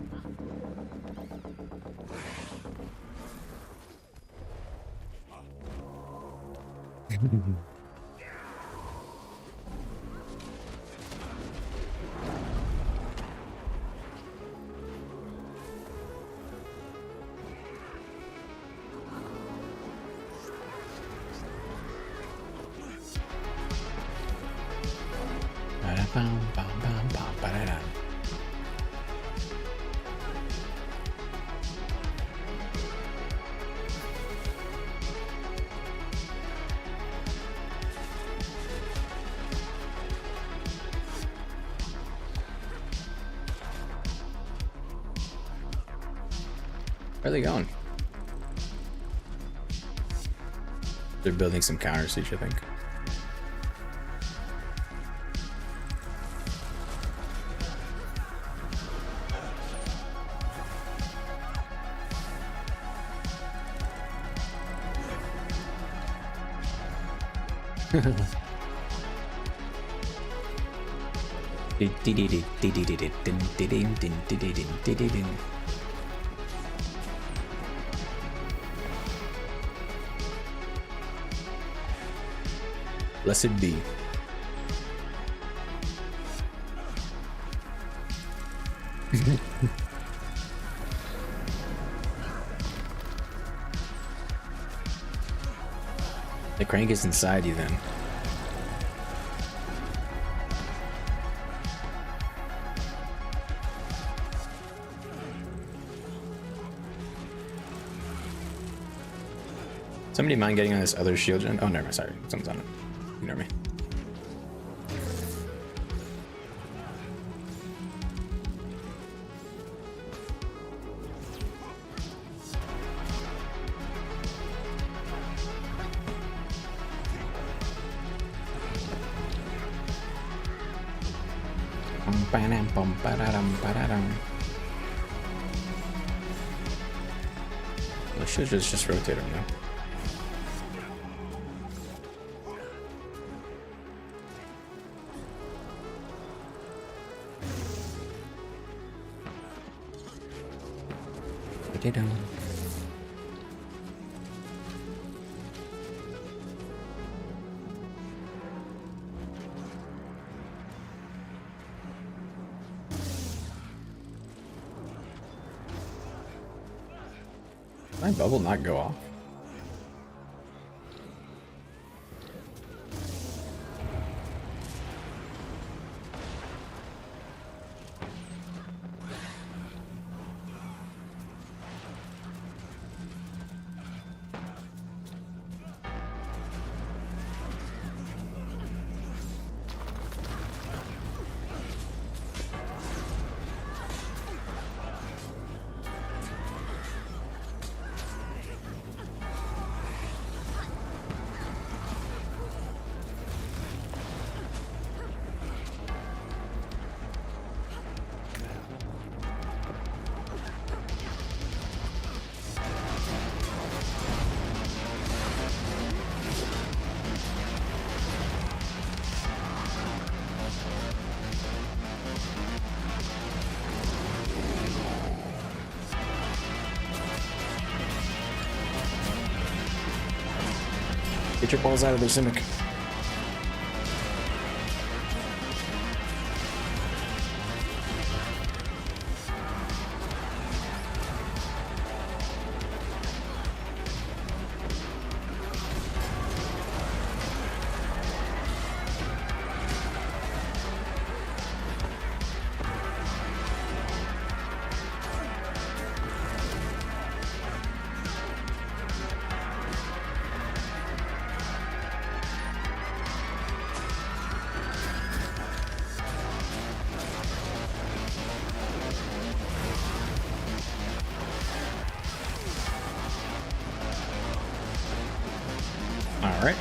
Where are they going? They're building some counter siege, I think. Blessed be. The crank is inside you then. Somebody mind getting on this other shield gen? Oh, never mind. Sorry. Someone's on it. Ignore me. I should just rotate him now. Potato. Did my bubble not go off? Get your balls out of there, Simic. All right.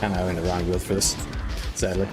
Kind of in the wrong build for this, sadly.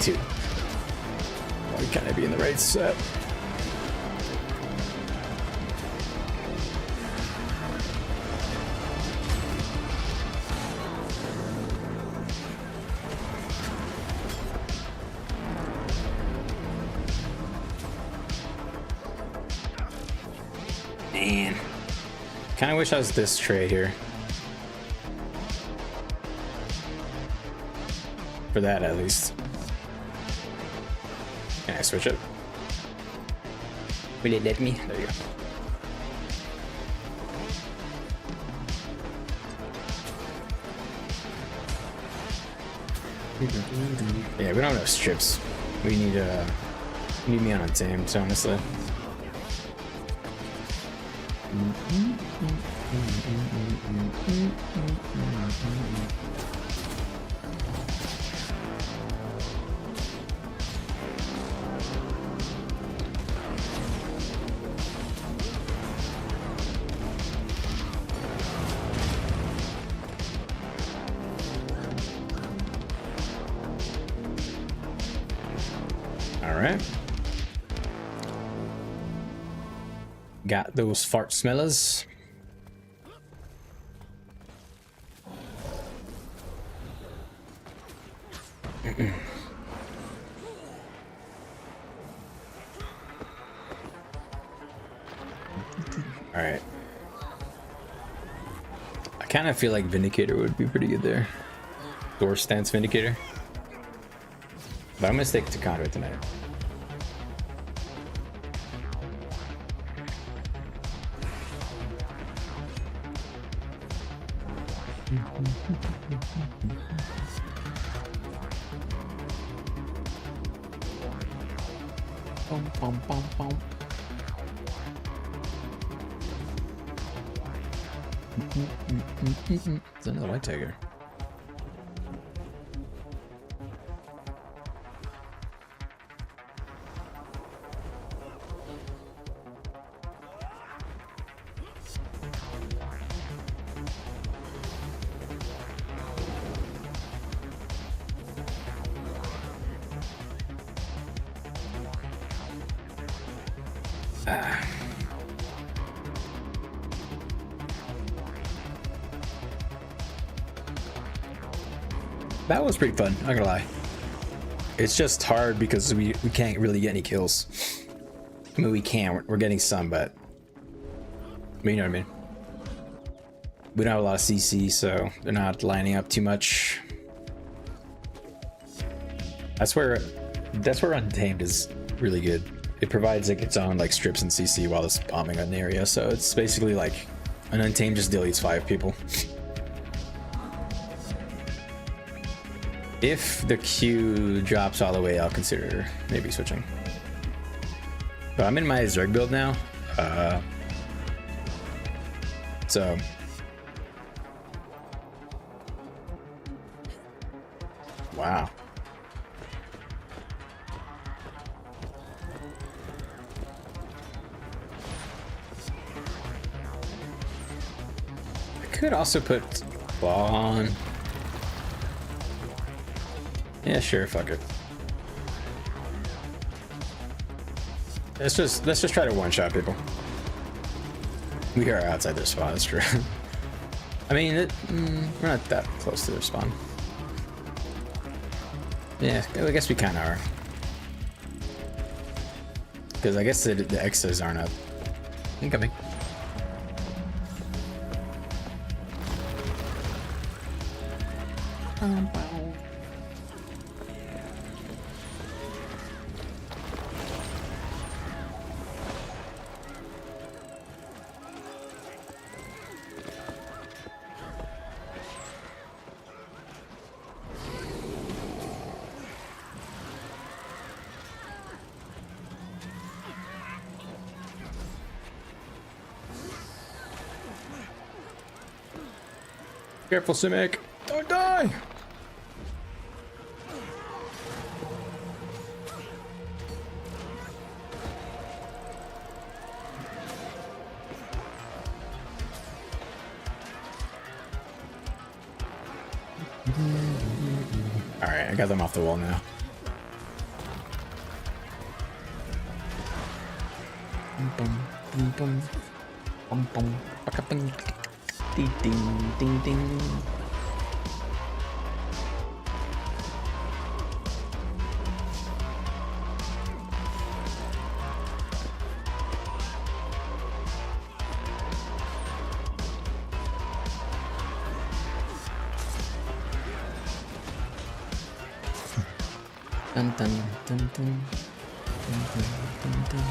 Dude, why can't I be in the right set? Man, kind of wish I was this tray here. For that, at least. Can I switch it? Will it let me? There you go. Yeah, we don't have strips. We need me on untamed, honestly. Alright. Got those fart smellers. Alright. I kind of feel like Vindicator would be pretty good there. Door stance Vindicator. But I'm gonna stick to Conduit tonight. Bum, bum, bum, bum. It's another white tiger. That was pretty fun, not gonna lie. It's just hard because we can't really get any kills. I mean, we can, we're getting some, but you know what I mean. We don't have a lot of CC, so they're not lining up too much. That's where Untamed is really good. It provides like its own like strips and CC while it's bombing an area, so it's basically like an Untamed just deletes 5 people. If the queue drops all the way, I'll consider maybe switching. But I'm in my Zerg build now. So wow. could also put claw on. Yeah, sure, fuck it. Let's just try to one-shot people. We are outside their spawn, that's true. I mean, we're not that close to their spawn. Yeah, I guess we kind of are. Because I guess the X's aren't up. Incoming. Careful, Simic. Don't die! Alright, I got them off the wall now. Ding ding ding ding. Dun dun dun dun dun dun dun dun.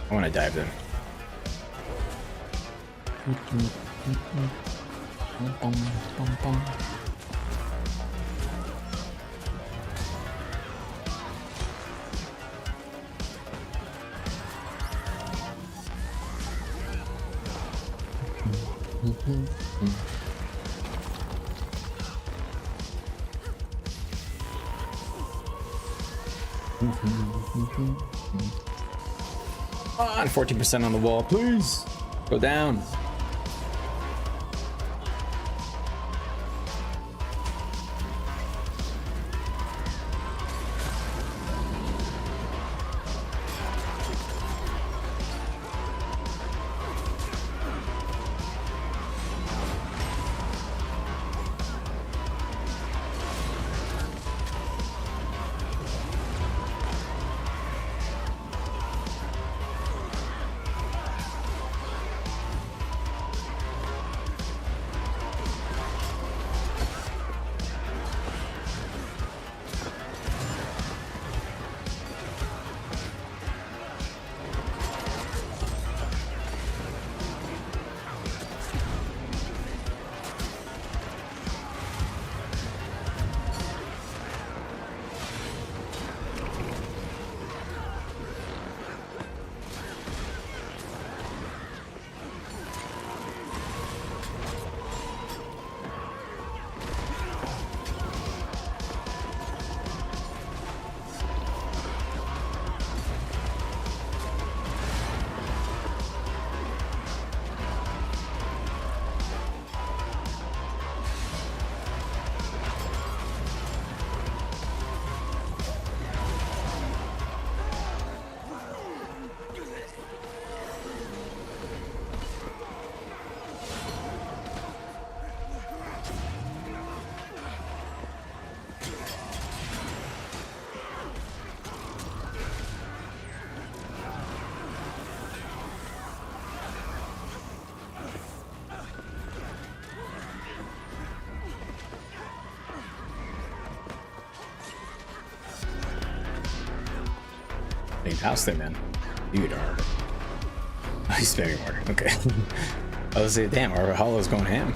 I want to dive them. On 14% on the wall, please go down. House there, man. You are. Oh, he's spamming more. Okay. I was saying, damn, our hollow's going ham.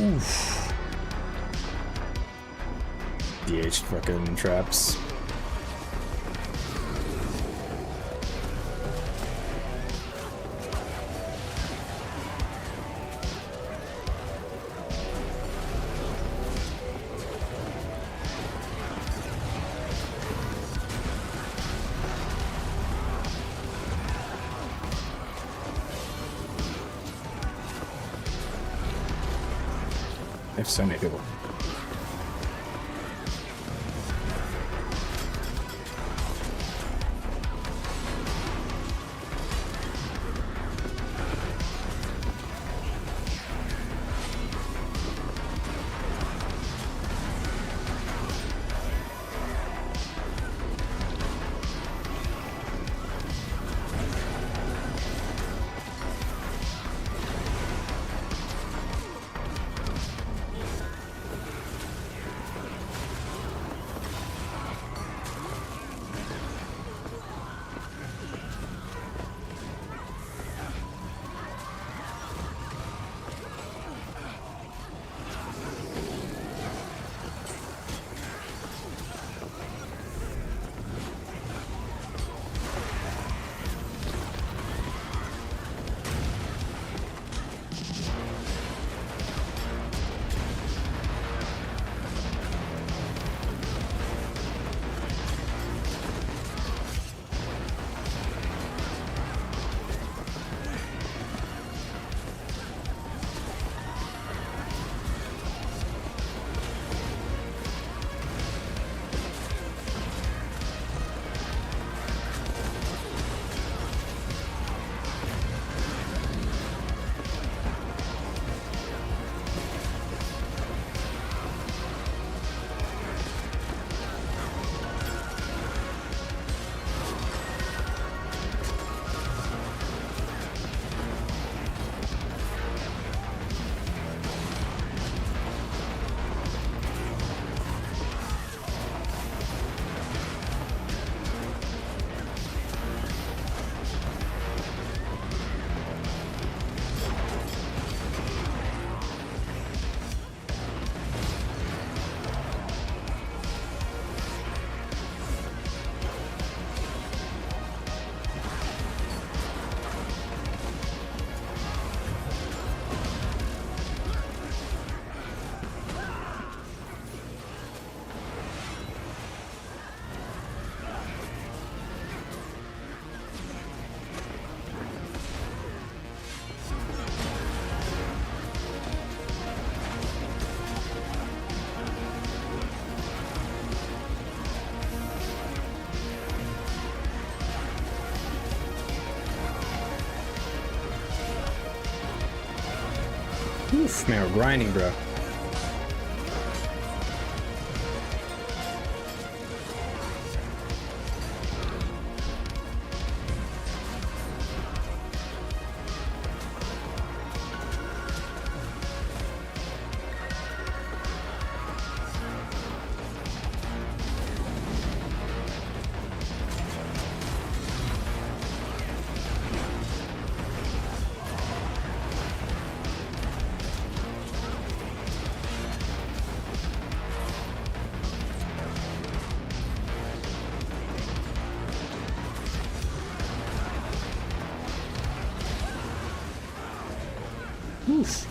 Oof. DH fucking traps. I have so many people. Oof, man, we're grinding, bro. Oof.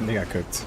They got cooked.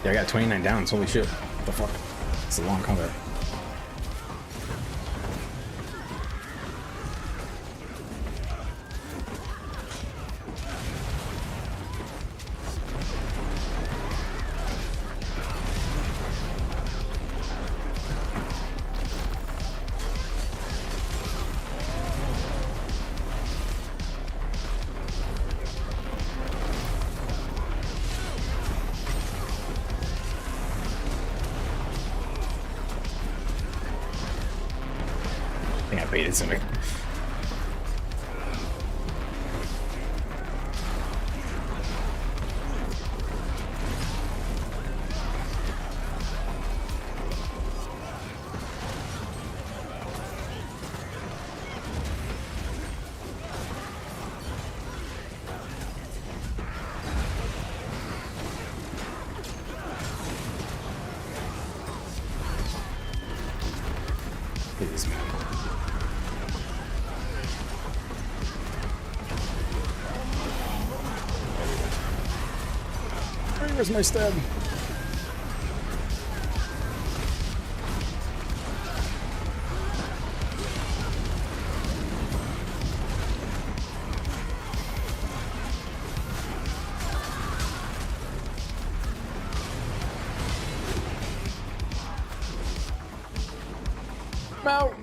Yeah, I got 29 downs. Holy shit. What the fuck? It's a long combat. I think I baited something. Please, man. Where's my stab? I'm out.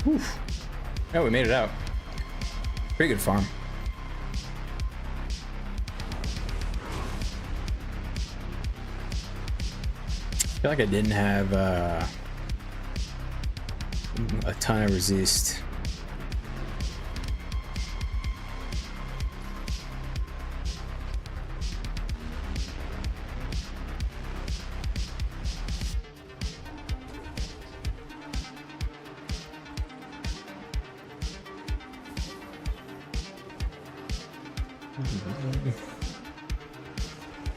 Oof. Oh, we made it out. Pretty good farm. I feel like I didn't have a ton of resist.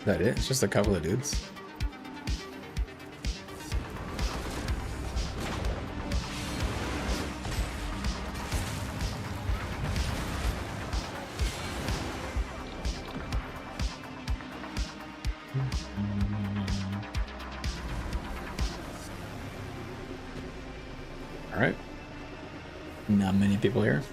Is that it? It's just a couple of dudes. All right. Not many people here.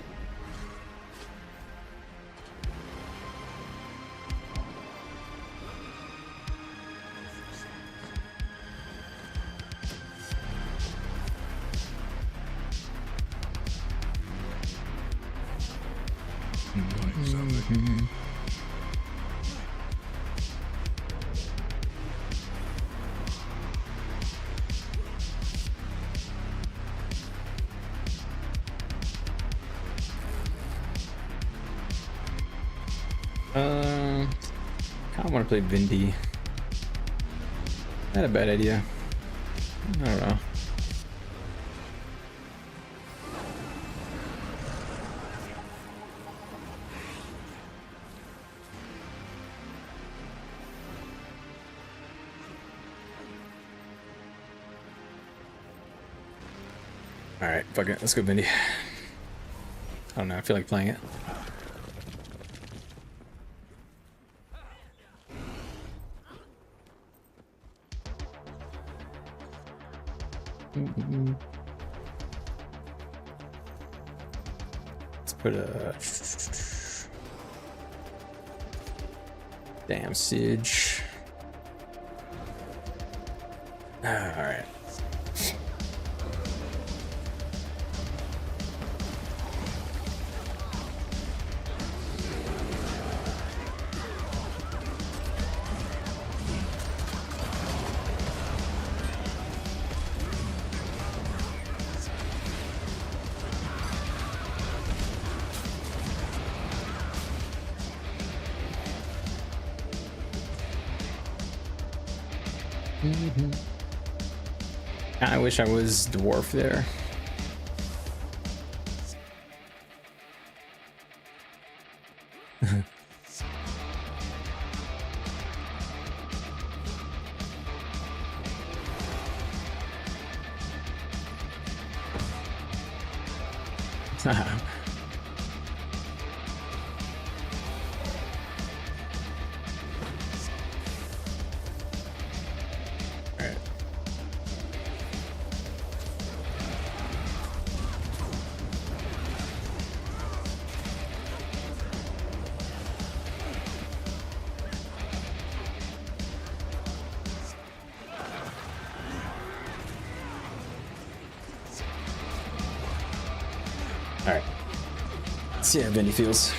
want to play Vindy. Not a bad idea. I don't know. Alright, fuck it. Let's go Vindy. I don't know. I feel like playing it. Let's put a damn siege. All right. I wish I was dwarf there. Alright. Let's see how Vindy feels.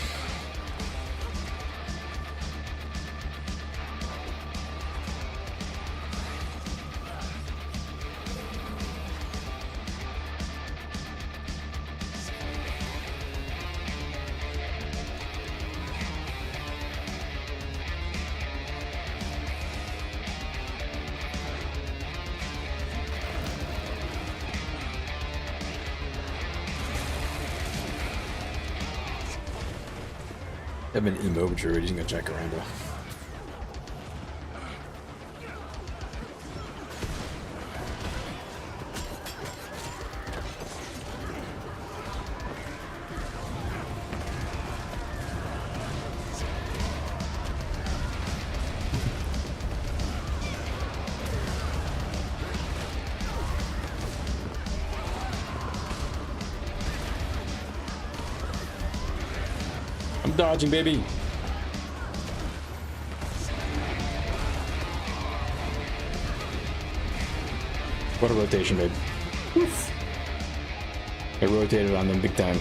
I have an emo druid using a jacaranda. I'm dodging, baby. What a rotation, babe. Woof. I rotated on them big time.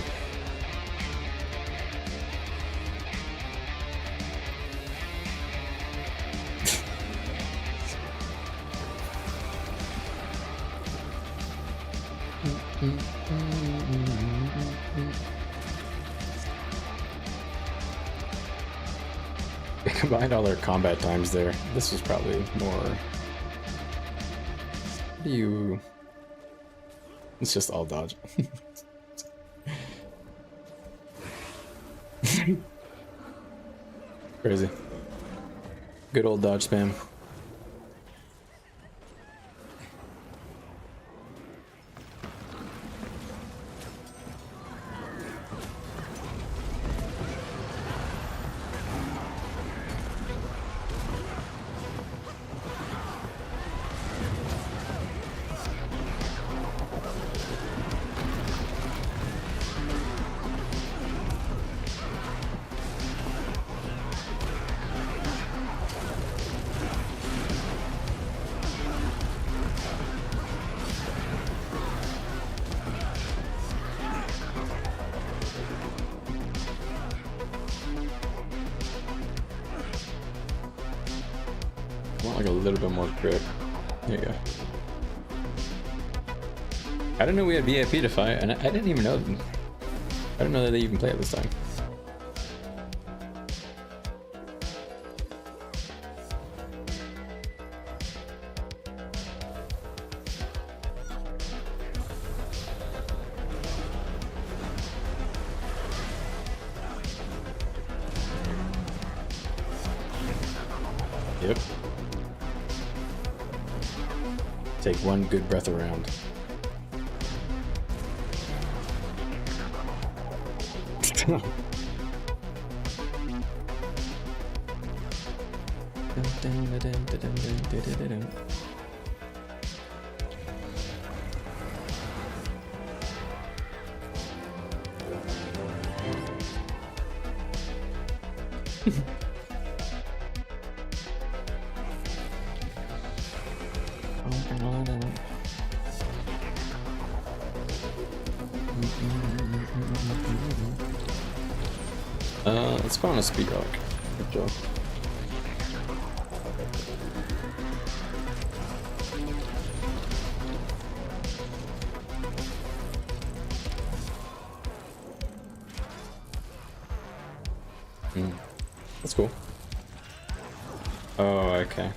They combined all their combat times there. This was probably more... What do you... It's just all dodge. Crazy. Good old dodge spam. Like a little bit more crit. There you go. I didn't know we had VIP to fight, and I didn't even know them. I didn't know that they even play at this time. Yep. Take one good breath around. Let's go on a speed rock. Good job. That's cool. Oh, okay.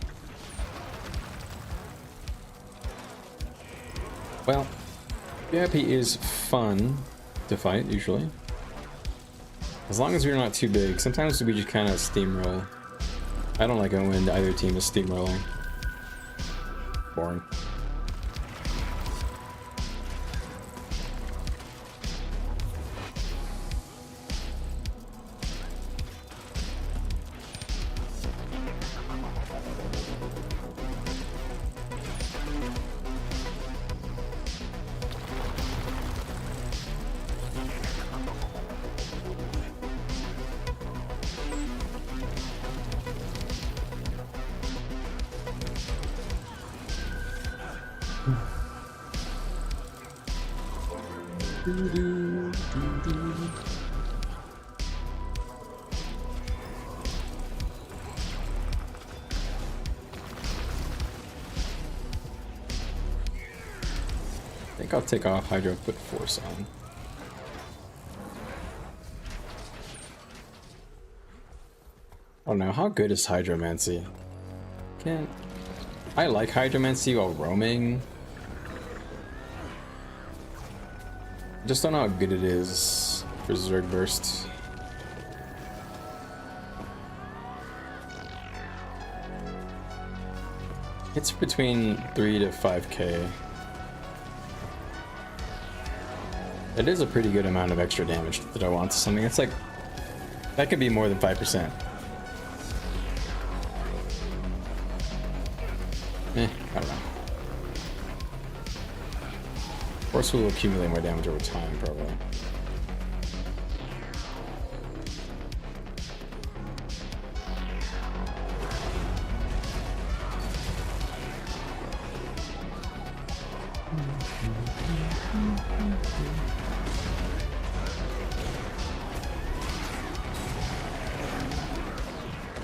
Well, PvP is fun to fight, usually. As long as we're not too big. Sometimes we just kind of steamroll. I don't like it when either team is steamrolling. Boring. I think I'll take off Hydro, put Force on. I don't know, how good is Hydromancy? I like Hydromancy while roaming. Just don't know how good it is for Zerg Burst. It's between 3 to 5k. It is a pretty good amount of extra damage that I want to something. It's like, that could be more than 5%. I don't know. Of course we'll accumulate more damage over time, probably.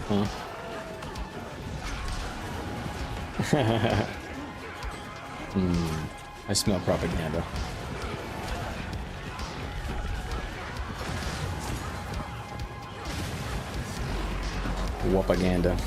Huh. I smell propaganda. Wapaganda.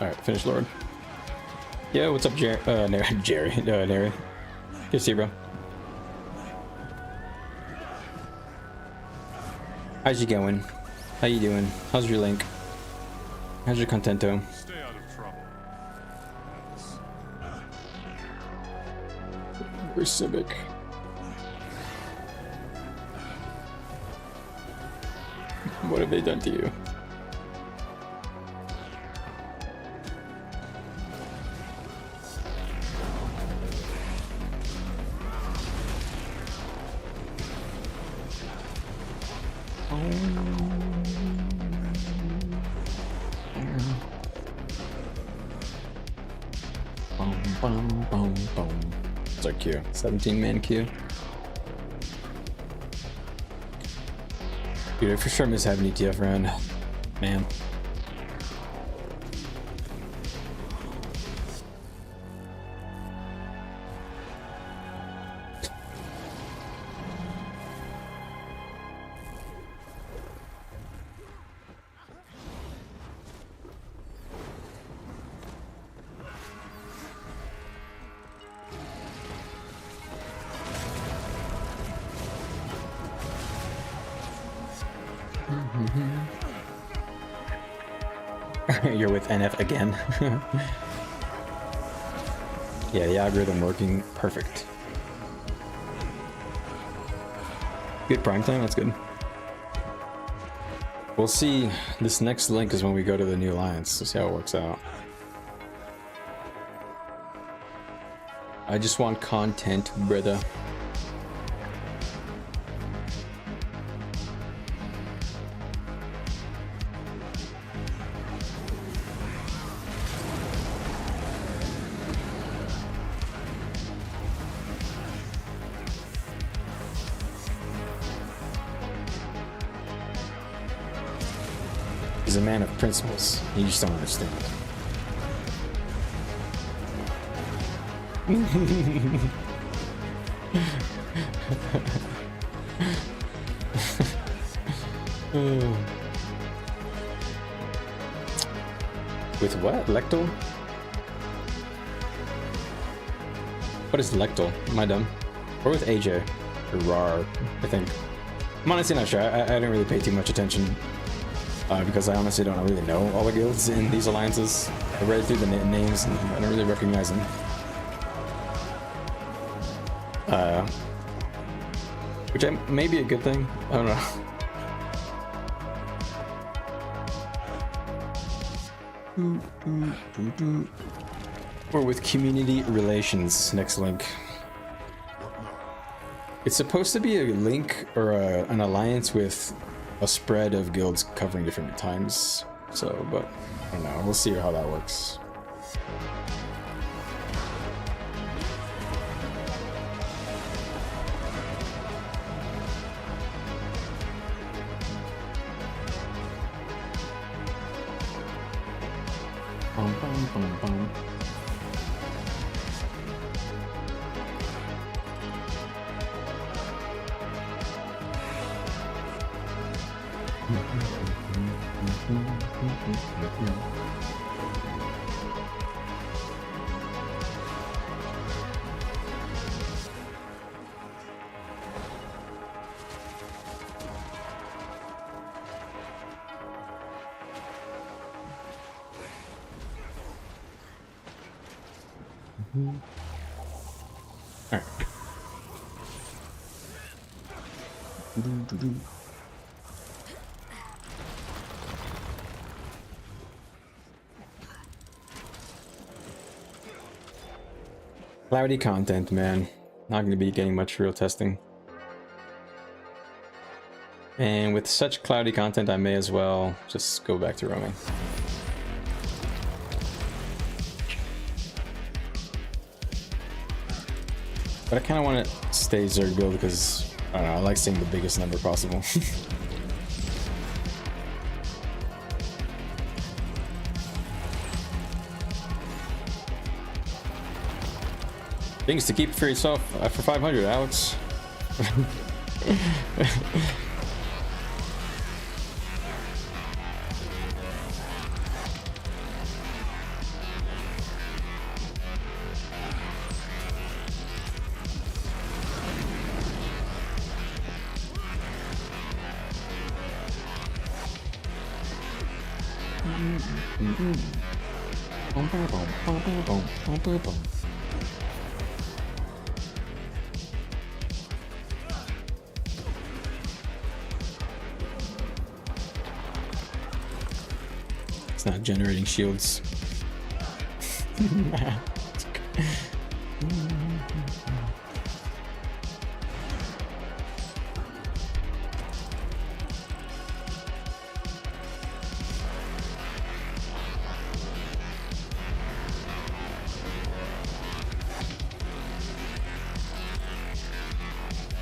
Alright, finish Lord. Yo, what's up, Jerry? Jerry. Nary. Good to see you, bro. How's you going? How you doing? How's your link? How's your contento? Stay out of trouble. We're civic. What have they done to you? It's our queue. 17-man queue. Dude, I for sure miss having ETF around. Man. You're with NF again. Yeah, the algorithm working perfect. Good prime time, that's good. We'll see. This next link is when we go to the new alliance. We'll see how it works out. I just want content, brother. He's a man of principles. You just don't understand. With what? Lectal? What is Lectal? Am I dumb? Or with AJ? Or RAR, I think. I'm honestly not sure. I didn't really pay too much attention. Because I honestly don't really know all the guilds in these alliances. I read through the names and I don't really recognize them. Which may be a good thing. I don't know. Or with community relations, next link. It's supposed to be a link or an alliance with a spread of guilds covering different times, so, but I don't know, we'll see how that works. Bum, bum, bum, bum. All right. Cloudy content, man. Not going to be getting much real testing. And with such cloudy content, I may as well just go back to roaming. But I kind of want to stay Zerg build because, I don't know, I like seeing the biggest number possible. Things to keep for yourself for 500, Alex. It's not generating shields.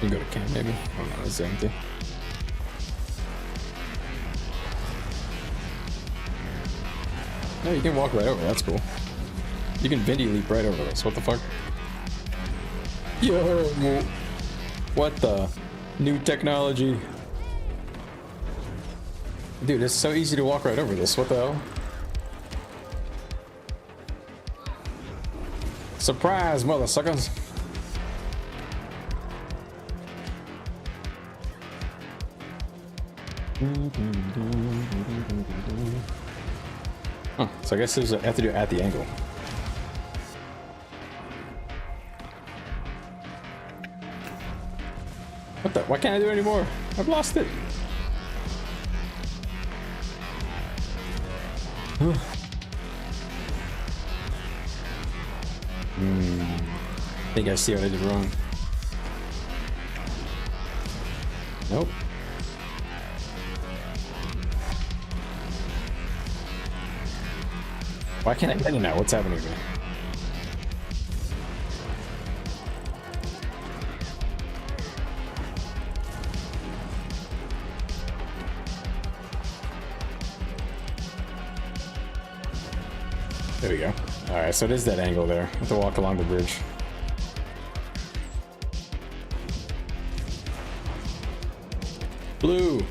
We can go to camp maybe. Oh no, it's empty. No, you can walk right over. That's cool. You can Vindy leap right over this. What the fuck? Yo! What the? New technology. Dude, it's so easy to walk right over this. What the hell? Surprise, mother suckers. Huh, so I guess I have to do it at the angle. What the? Why can't I do it anymore? I've lost it. I think I see what I did wrong. Nope. Why can't I get it now? What's happening to me? There we go. Alright, so it is that angle there. I have to walk along the bridge. Blue!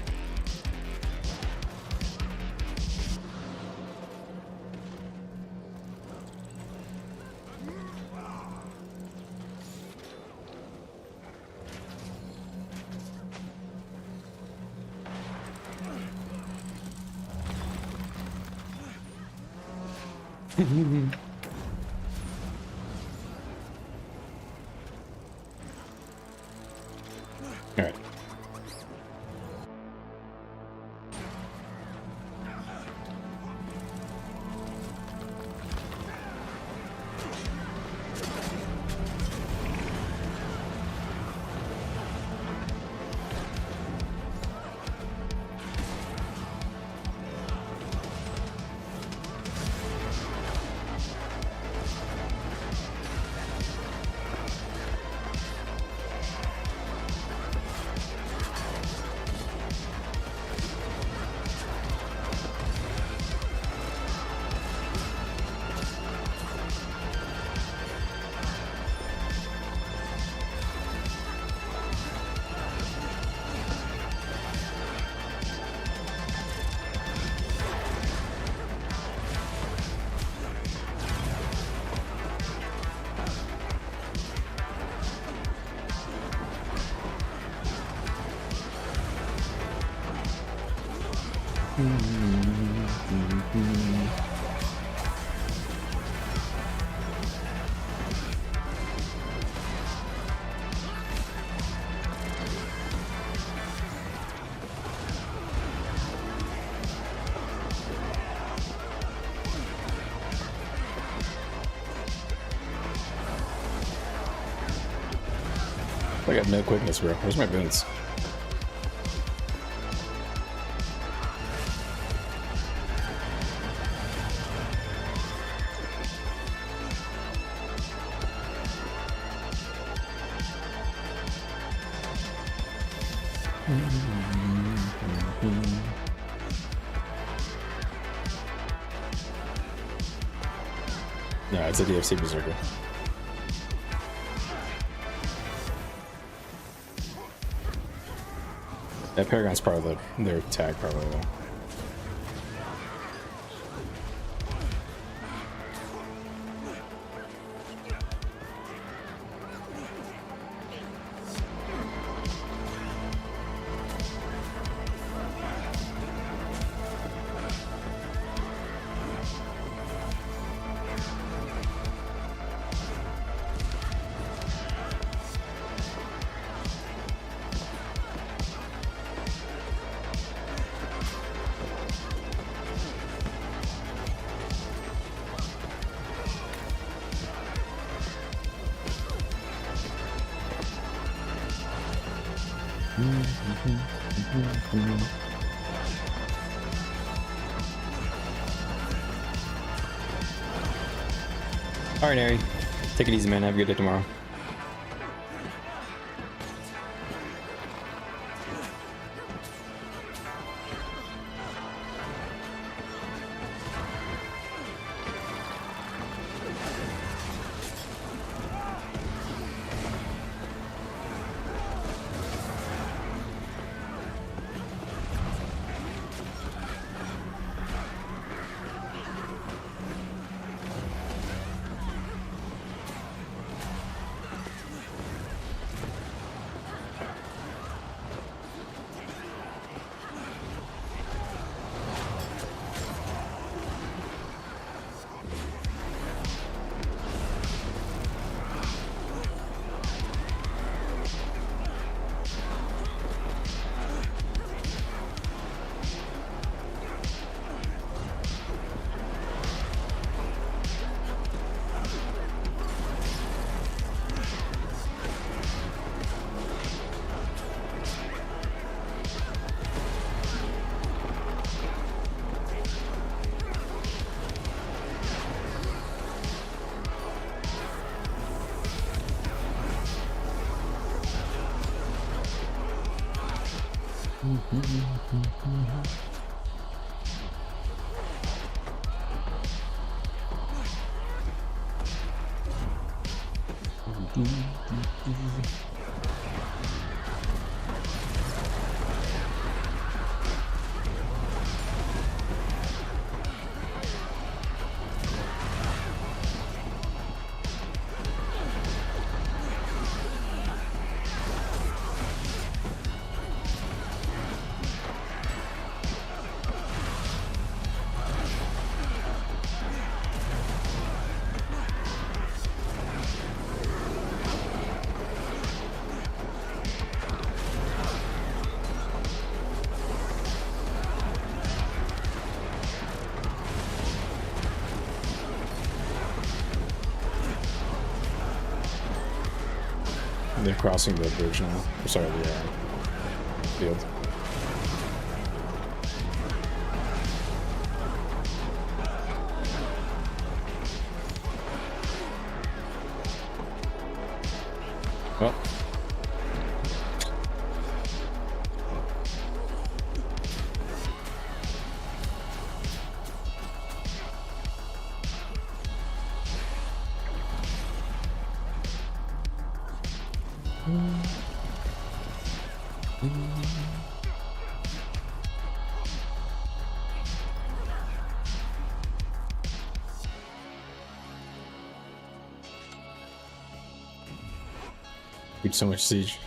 All right. I got no quickness, bro. Where's my boots? No, it's a DFC berserker. That Paragon's part of their tag, probably though. Alright, Neri. Take it easy, man. Have a good day tomorrow. They're crossing the bridge now. Sorry, the field. Well. Keep so much siege.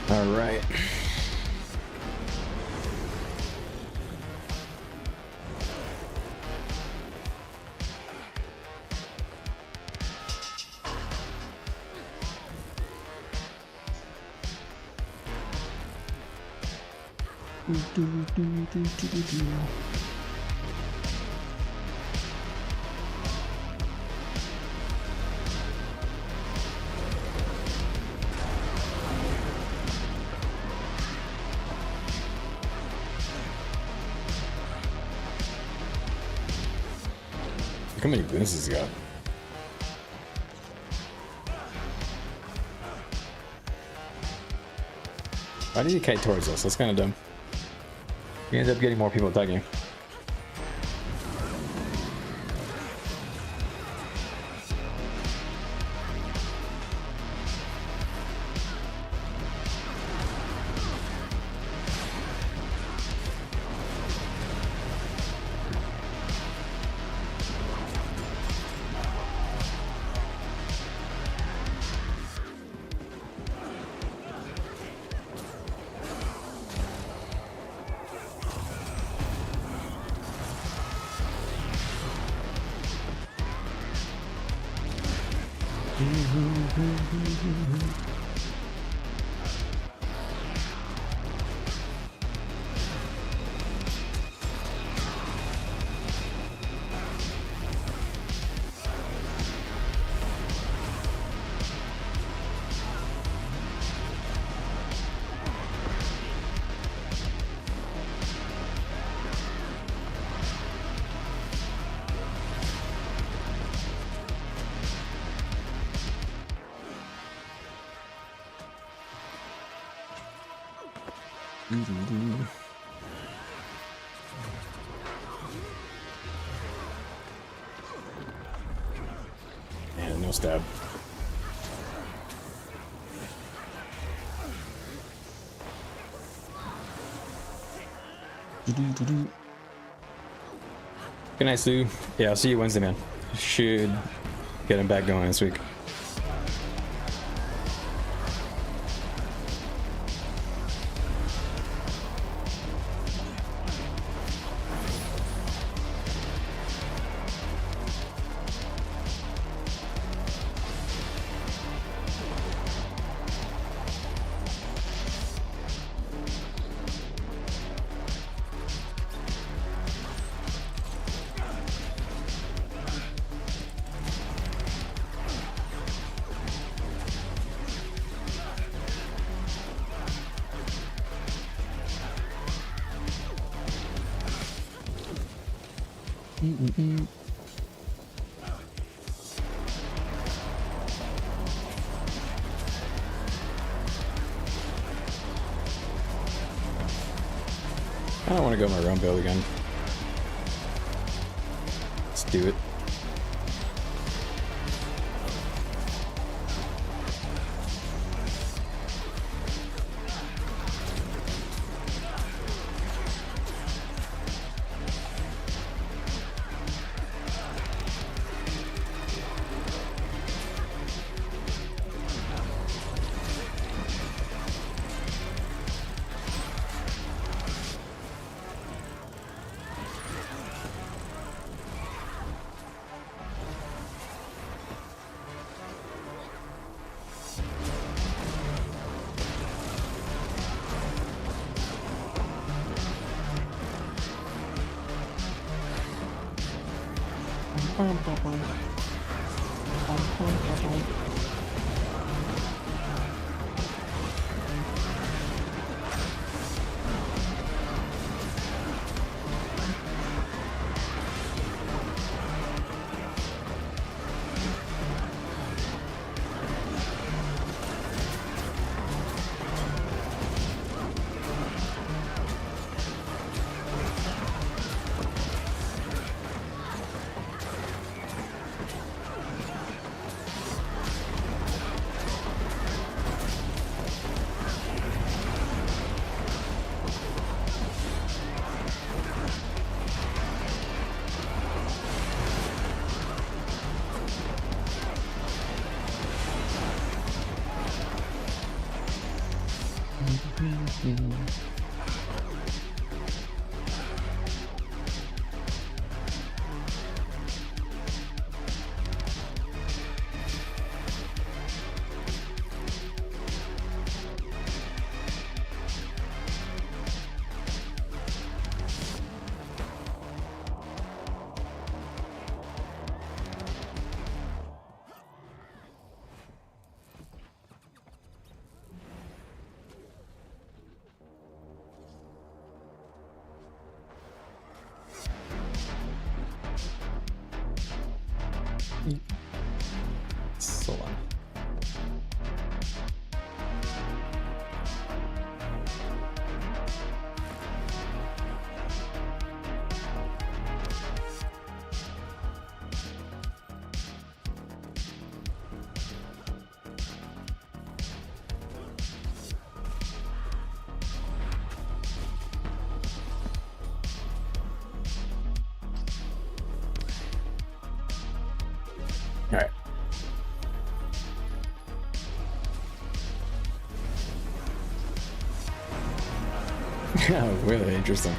All right. Look how many bonuses he's got. Why did he kite towards us? That's kind of dumb. He ends up getting more people attacking. And no stab. Good night, Sue. Yeah, I'll see you Wednesday, man. Should get him back going this week. I don't want to go my own build again. Let's do it. So long. All right. Yeah, really interesting.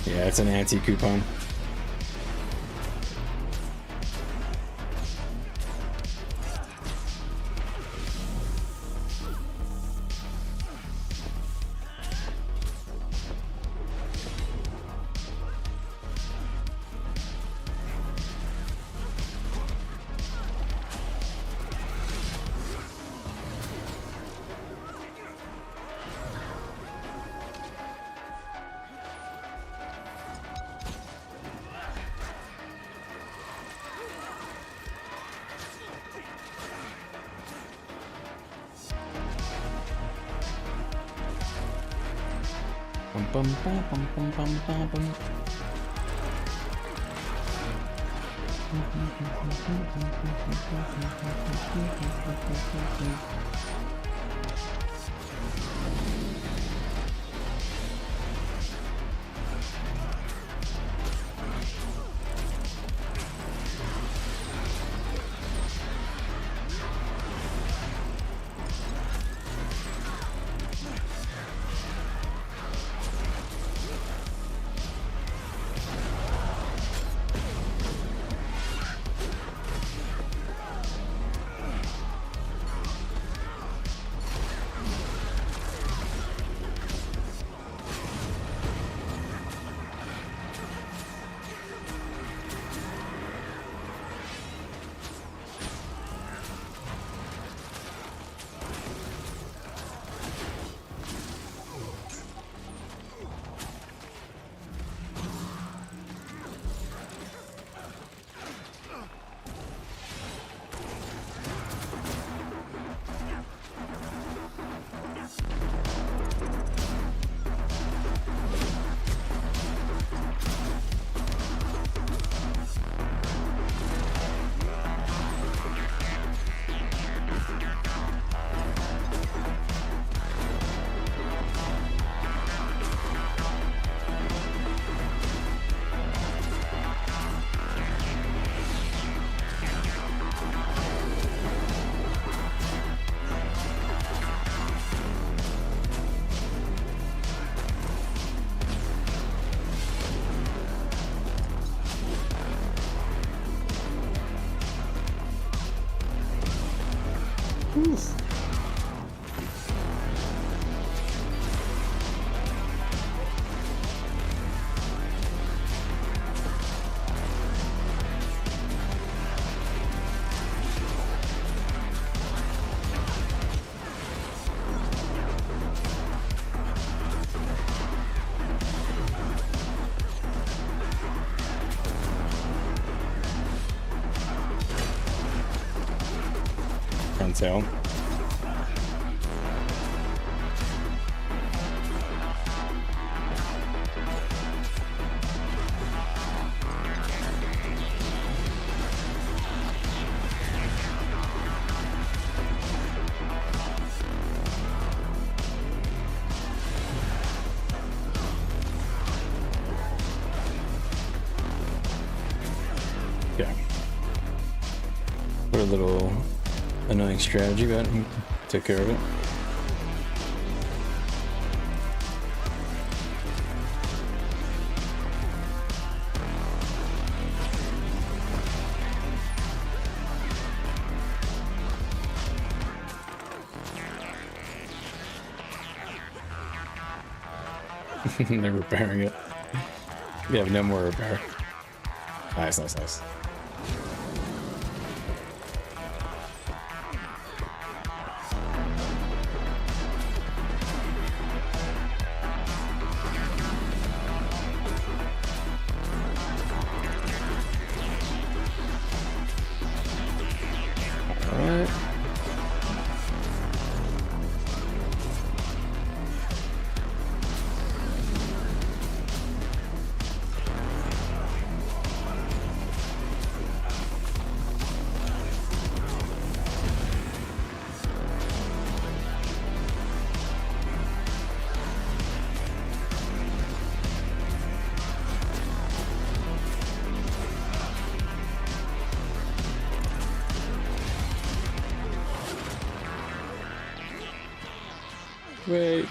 Yeah, it's an anti-coupon. Bum, bum, bum, bum, bum, bum, bum. Nice. Tail. Yeah. Put a little annoying strategy, but take care of it. They're repairing it. We have no more repair. Nice, nice, nice. Wait.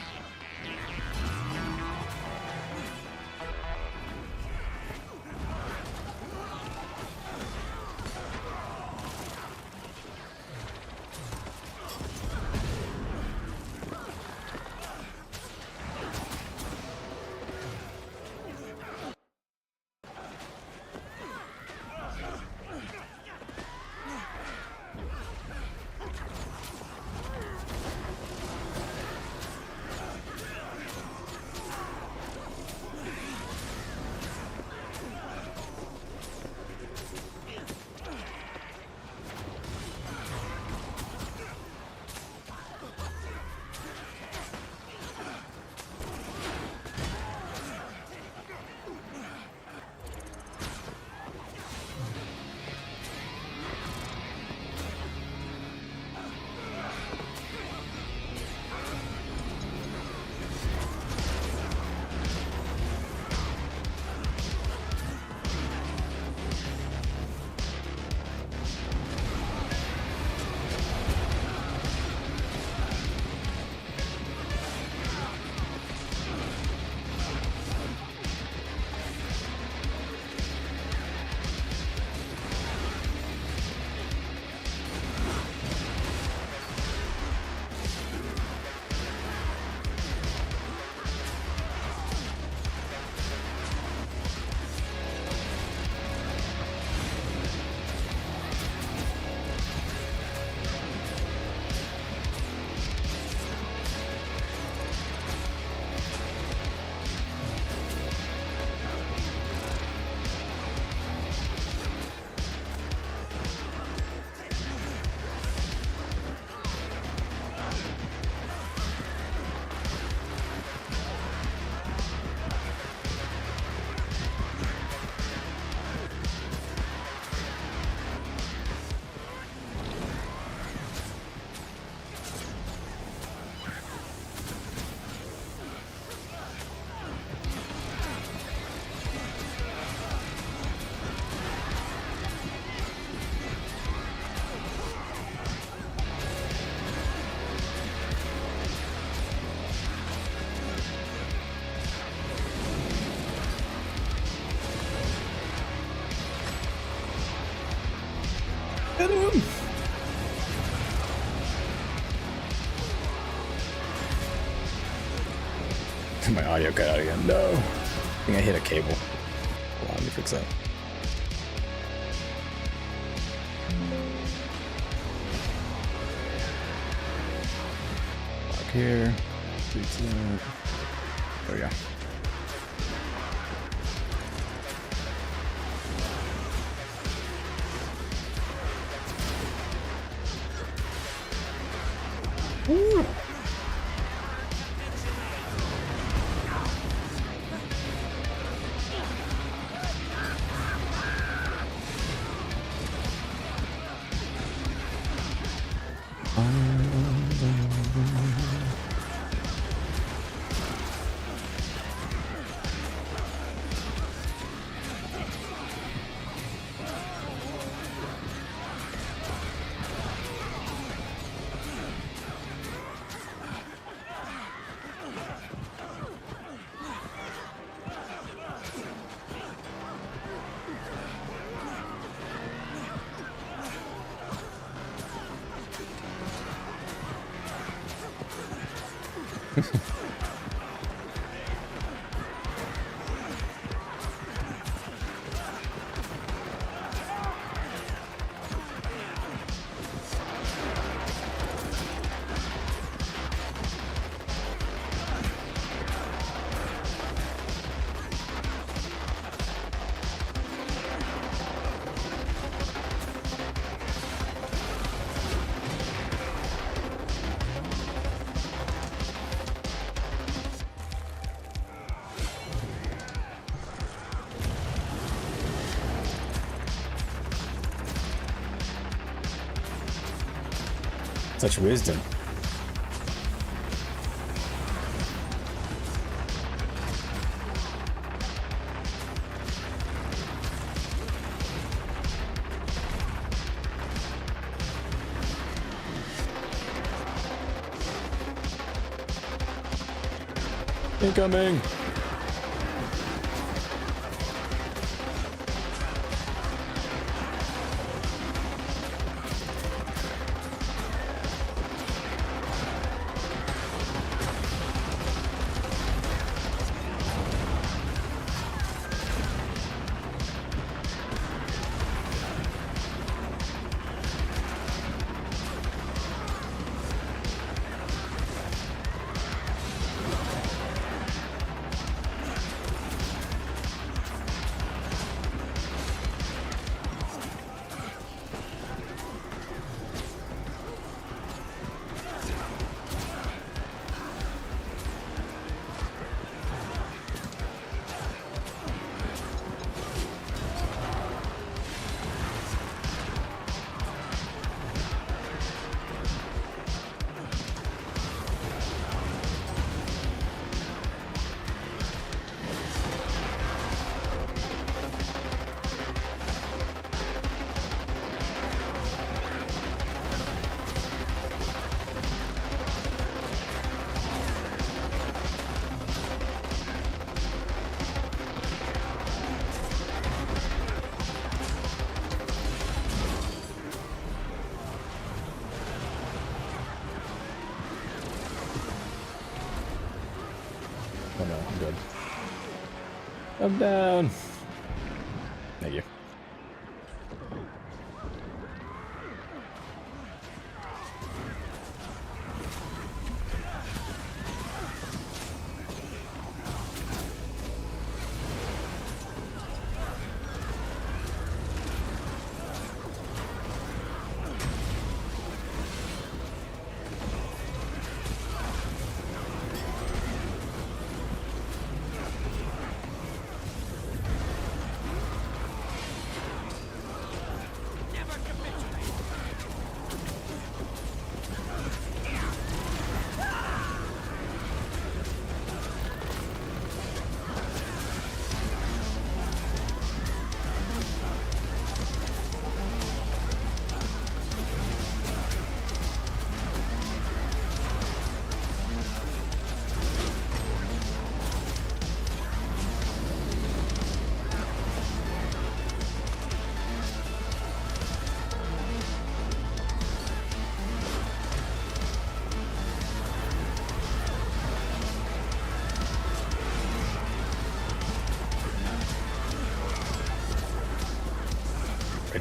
Get him! My audio cut out again. No. I think I hit a cable. Hold on, let me fix that. Back here. There we go. Woo. Such wisdom. Incoming. Oh no, I'm good. I'm down. Thank you.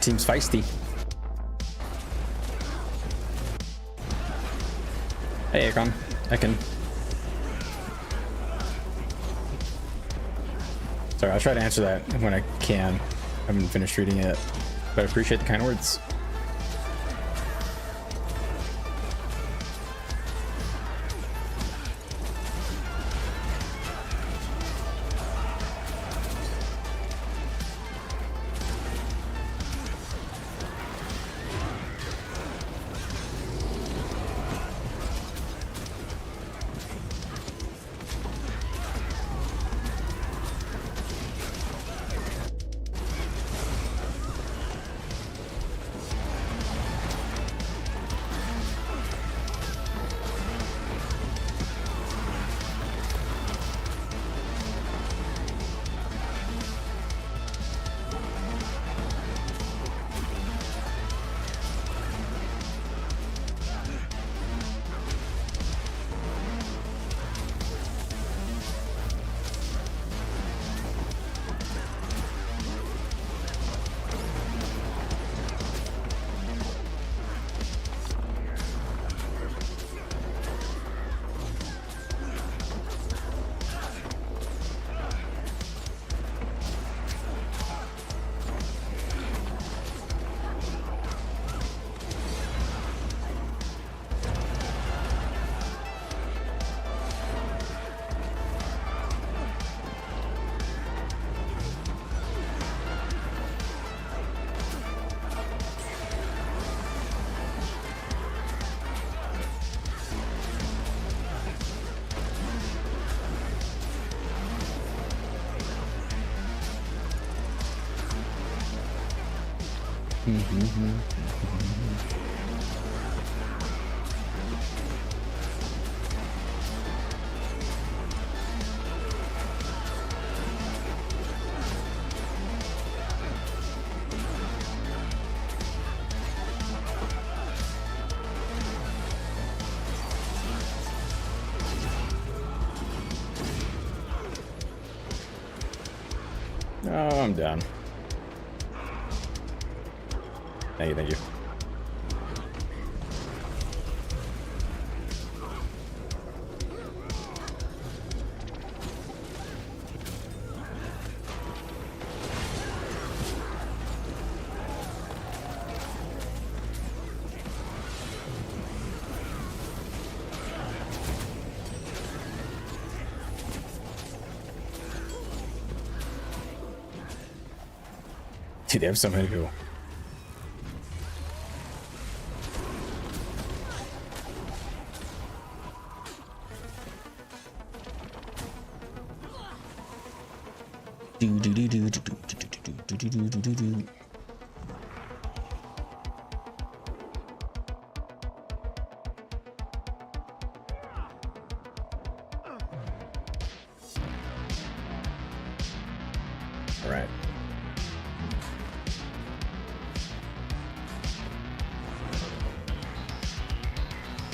Seems feisty. Hey, Akon. Sorry, I'll try to answer that when I can. I haven't finished reading it, but I appreciate the kind words. Oh, I'm done. Thank you. Dude, they have so many people. All right.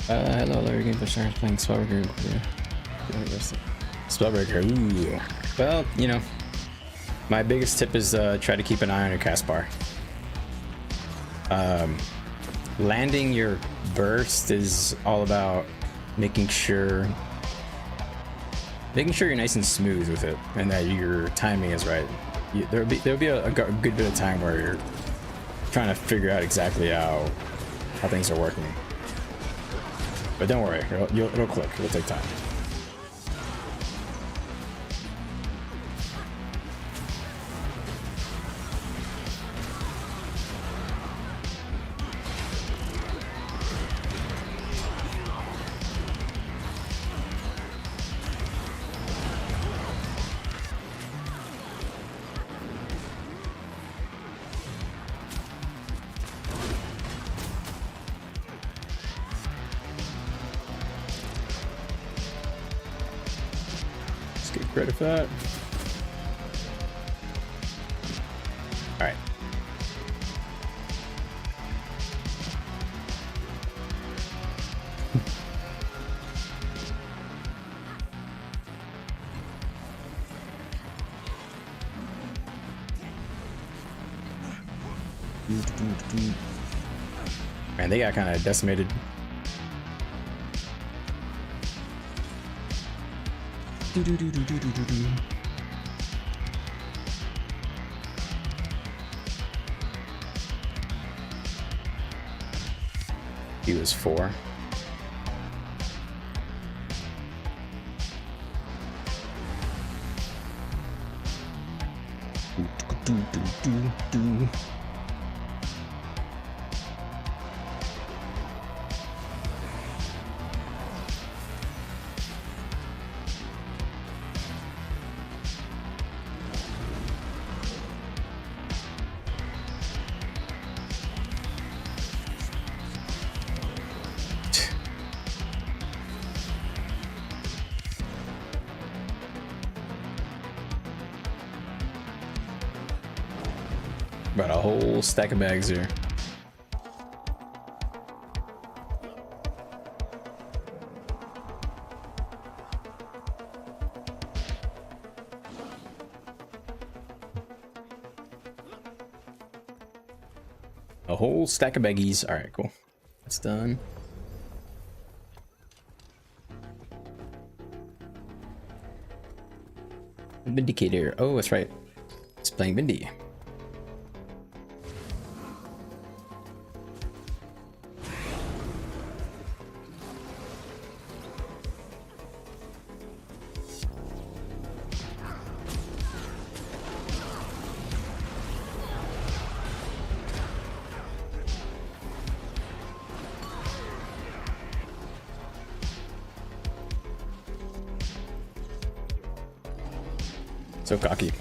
Hello, Larry. Game for starters playing Spellbreaker. Yeah. Spellbreaker. Ooh. Well, you know, my biggest tip is try to keep an eye on your cast bar. Landing your burst is all about making sure you're nice and smooth with it, and that your timing is right. There'll be a good bit of time where you're trying to figure out exactly how things are working. But don't worry, it'll click. It'll take time. Credit for that. All right. Man, they got kind of decimated. He was 4. About a whole stack of bags here. A whole stack of baggies. All right, cool. That's done. Vindicator. Oh, that's right. It's playing Vindy. So cocky.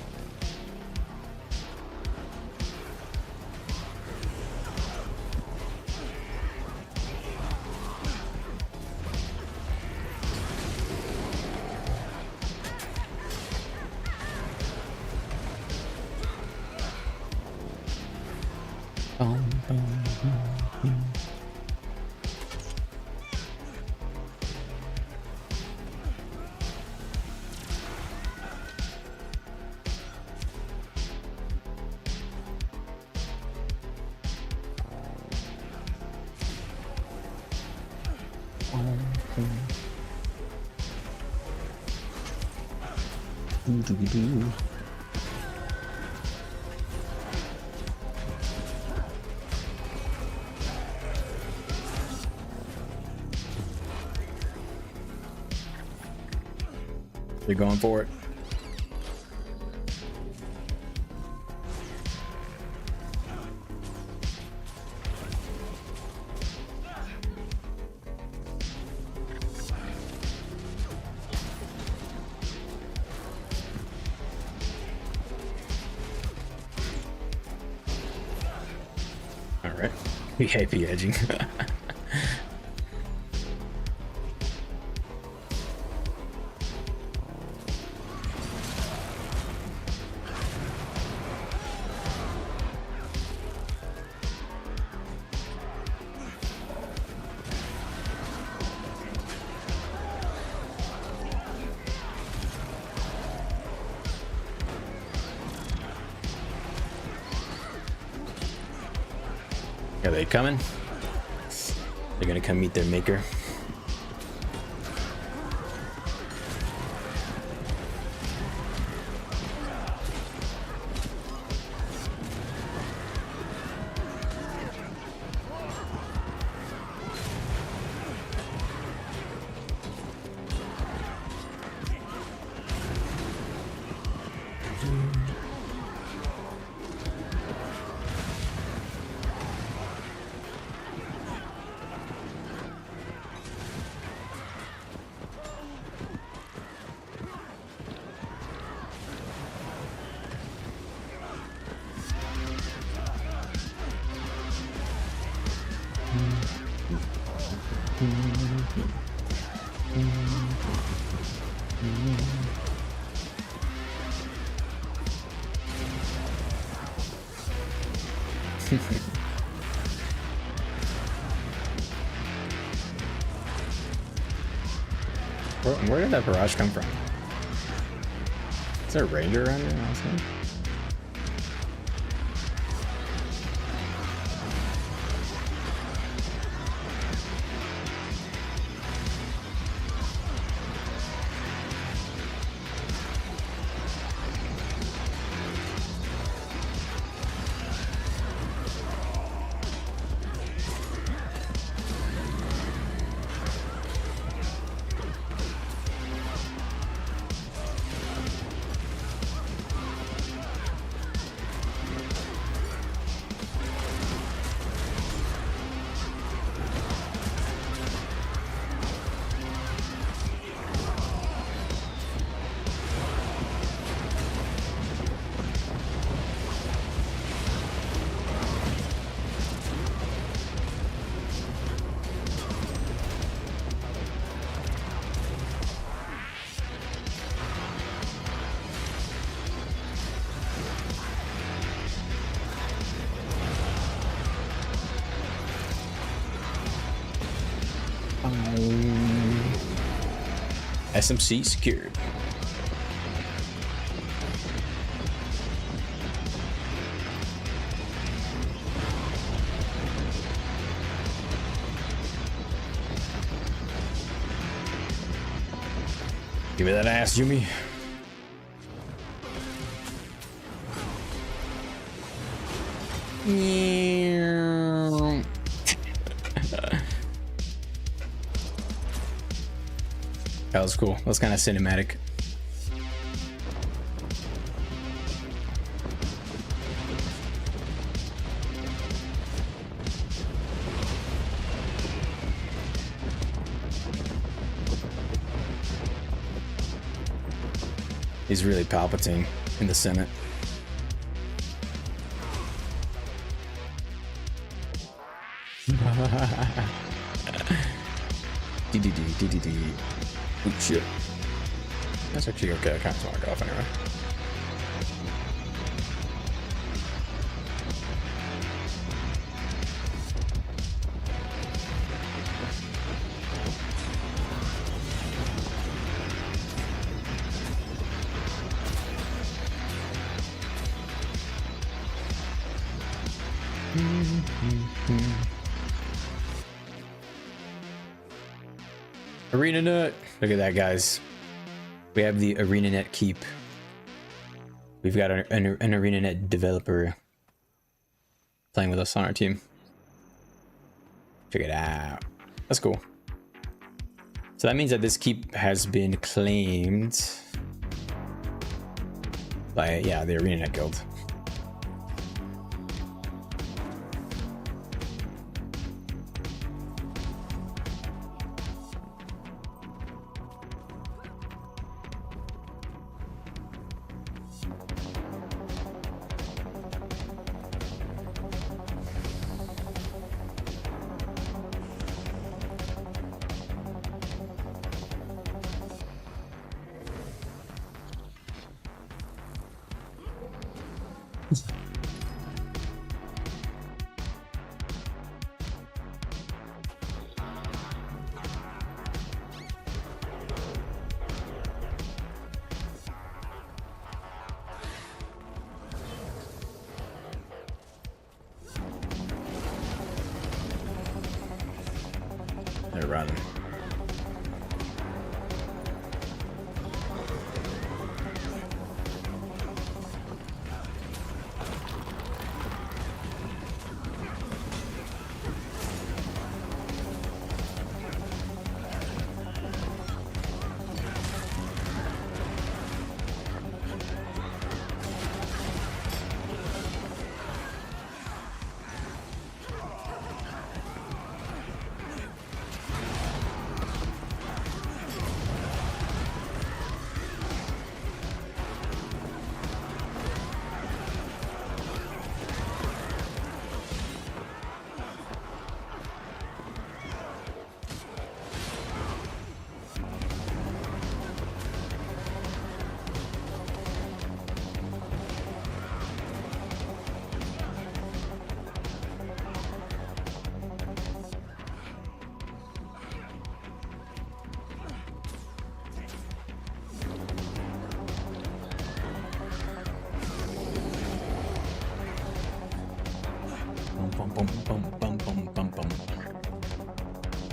They're going for it. All right, VIP edging. Are they coming? They're gonna come meet their maker. Where did that barrage come from? Is there a ranger around here? SMC secured. Give me that ass, Yumi. That was cool. That was kind of cinematic. He's really Palpatine in the Senate. Oh shit. That's actually okay. I can't mark off anyway. Arena Net. Look at that, guys. We have the Arena Net keep. We've got an Arena Net developer playing with us on our team. Check it out. That's cool. So that means that this keep has been claimed by, yeah, the Arena Net guild. They're running.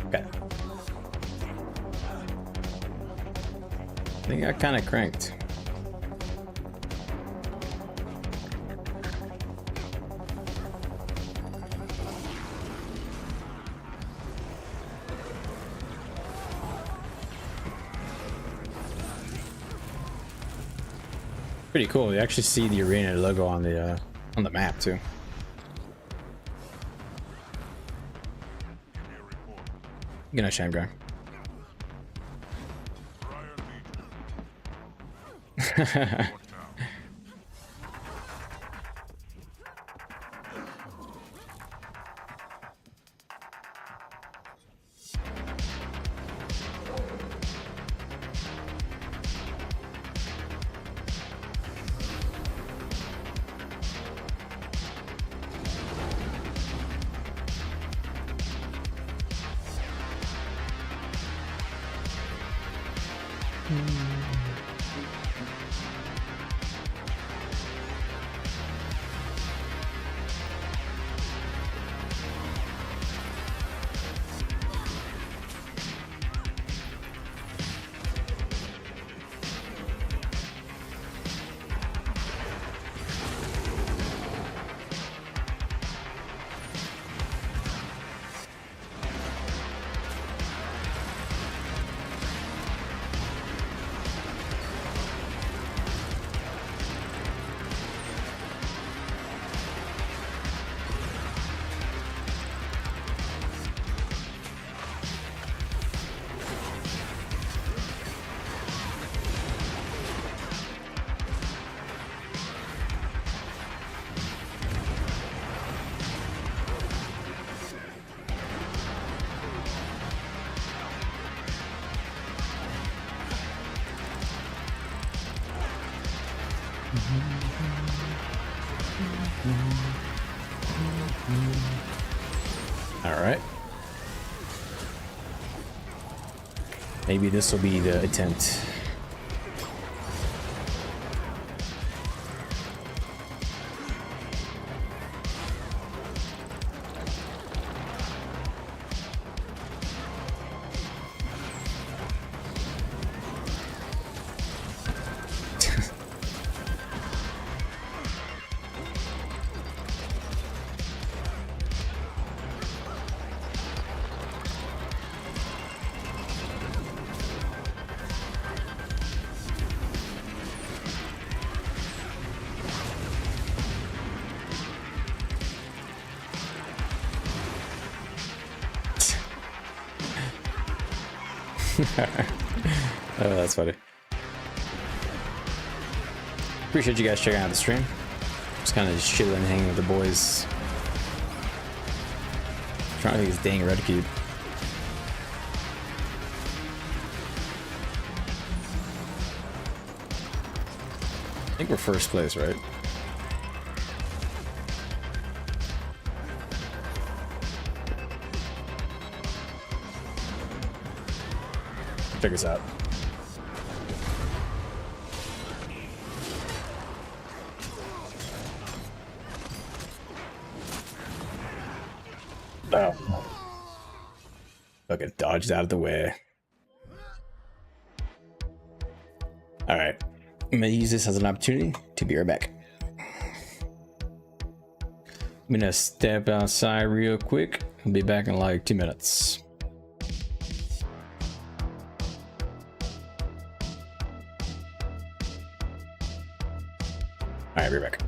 Okay. I think I kind of cranked. Pretty cool. You actually see the arena logo on the map too. Good night, Sham guy. All right. Maybe this will be the attempt. Oh, that's funny. Appreciate you guys checking out the stream. Just kind of chilling, hanging with the boys. Trying to get this dang red cube. I think we're first place, right? Check us out. Oh. Fucking dodged out of the way. Alright. I'm gonna use this as an opportunity to be right back. I'm gonna step outside real quick. I'll be back in like 2 minutes. Alright, be back.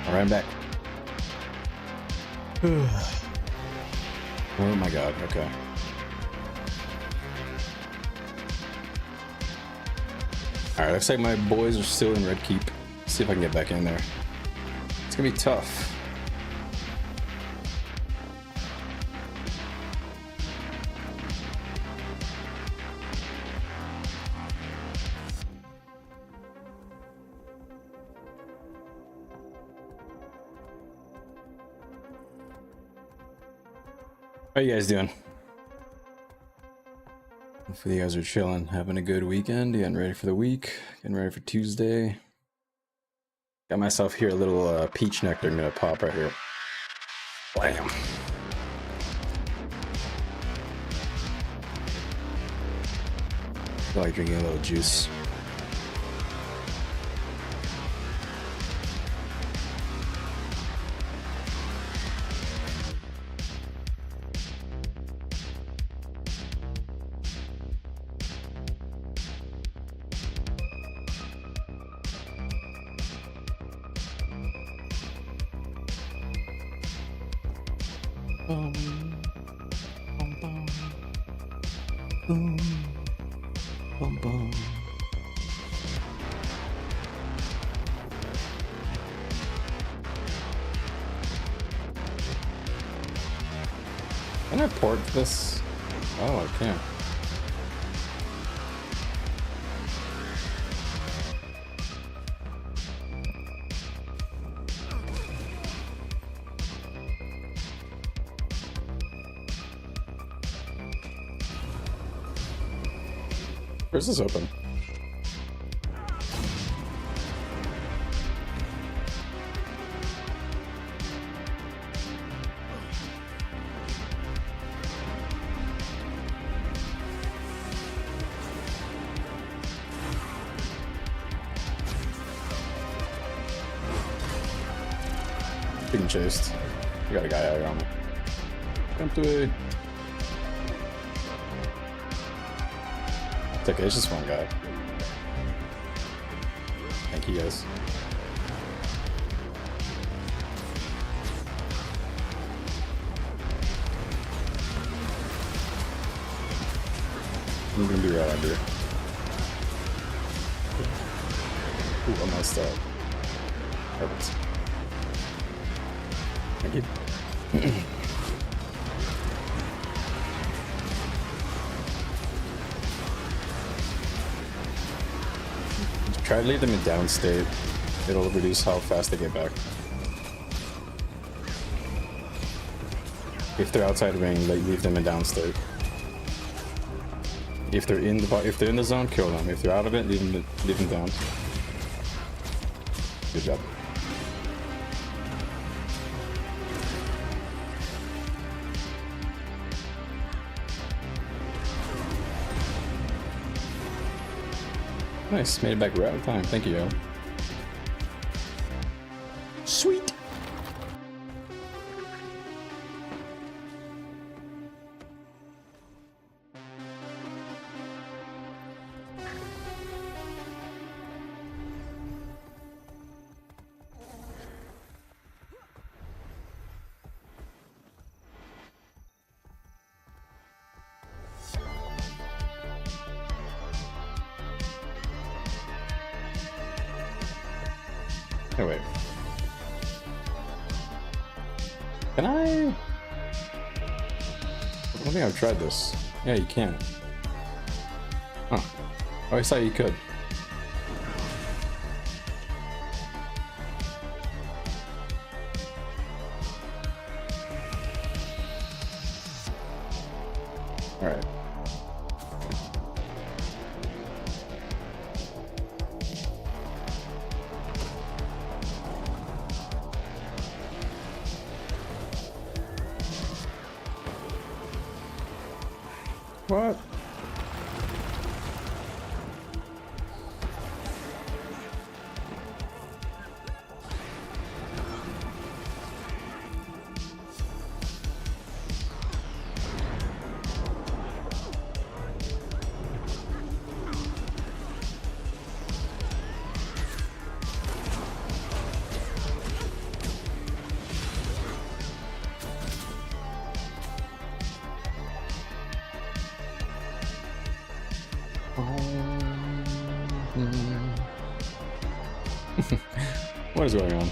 All right, I'm back. Oh my god, okay. Alright, looks like my boys are still in Red Keep. Let's see if I can get back in there. It's gonna be tough. How you guys doing? Hopefully you guys are chilling, having a good weekend, getting ready for the week, getting ready for Tuesday. Got myself here a little peach nectar I'm gonna pop right here. Blam. I like drinking a little juice. Can I port this? Oh, I can't. Where's this open? Being chased. We got a guy out here on me. Come to it. It's okay, it's just one guy. Thank you guys. I'm gonna be right under. Ooh, I messed up. Perfect. Thank you. Try to leave them in down state. It'll reduce how fast they get back. If they're outside ring, leave them in down state. If they're in the zone, kill them. If they're out of it, leave them down. Good job. Nice, made it back right on time. Thank you, yo. Sweet. Oh wait. Can I? I don't think I've tried this. Yeah, you can. Huh. Oh, I thought you could. Alright. What? What is going on?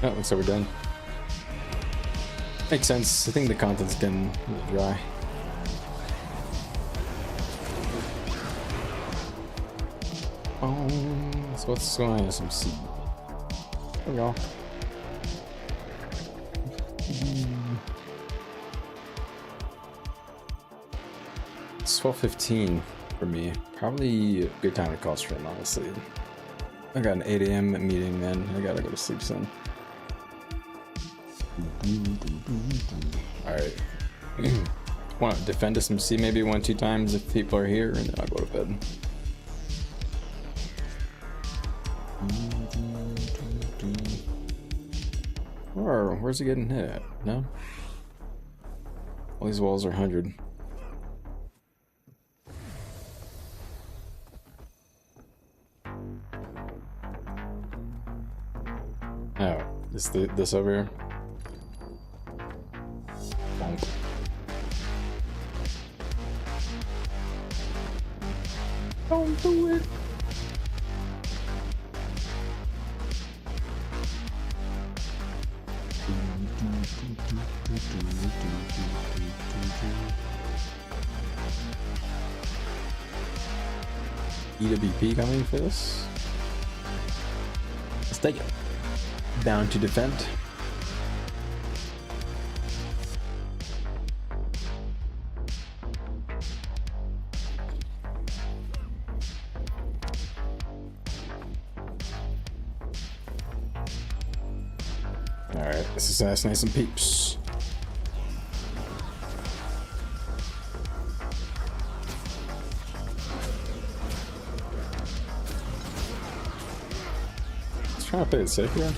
Oh, looks like we're done. Makes sense. I think the content's getting a little dry. So what's going on? Some seed. There we go. It's 12:15 for me. Probably a good time to call stream, honestly. I got an 8 a.m. meeting, then I gotta go to sleep soon. Alright. Want to defend us some C maybe 1-2 times if people are here, and then I'll go to bed. Or where's he getting hit at? No? All these walls are 100. Oh, this over here? Bonk. Don't do it! EWP coming for this? Let's take it. Down to defend. Alright, let's assassinate some peeps. Let's try to play it safe here.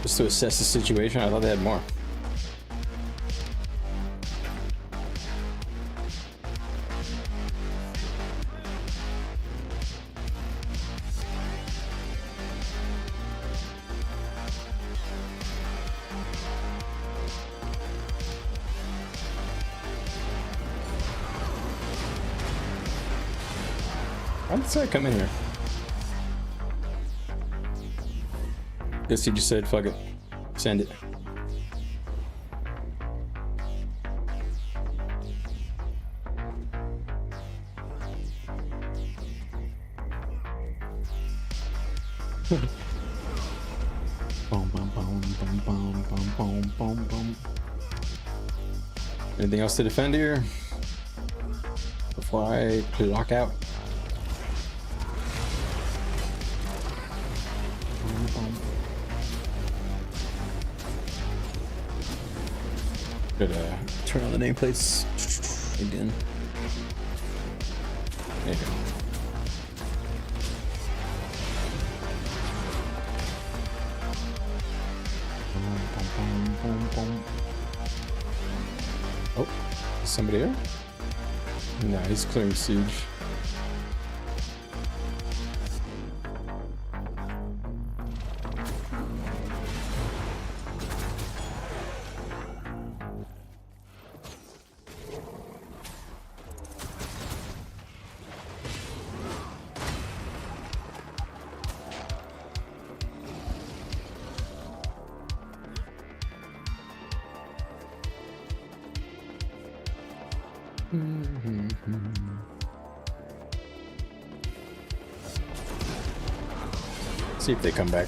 Just to assess the situation, I thought they had more. Why did I come in here? Guess he just said, fuck it. Send it. Anything else to defend here? Before I clock out? Could turn on the nameplates again. There you go. Oh, is somebody here? No, he's clearing siege. See if they come back.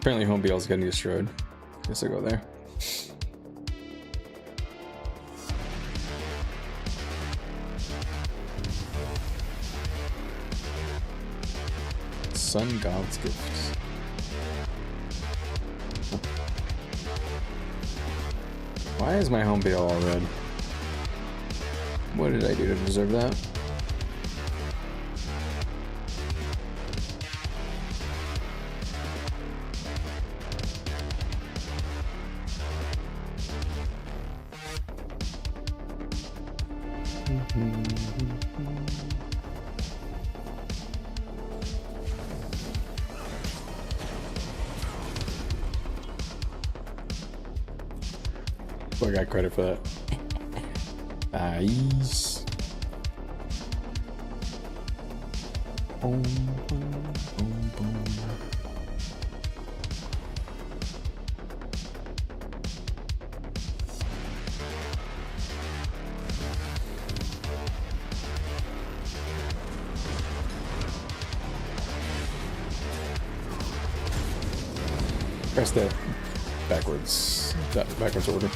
Apparently home BL's getting destroyed. Guess I'll go there. Sun God's Gift. Why is my home bale all red? What did I do to deserve that? I got credit for that. Nice. Boom, boom, boom, boom. Press that backwards. That backwards order.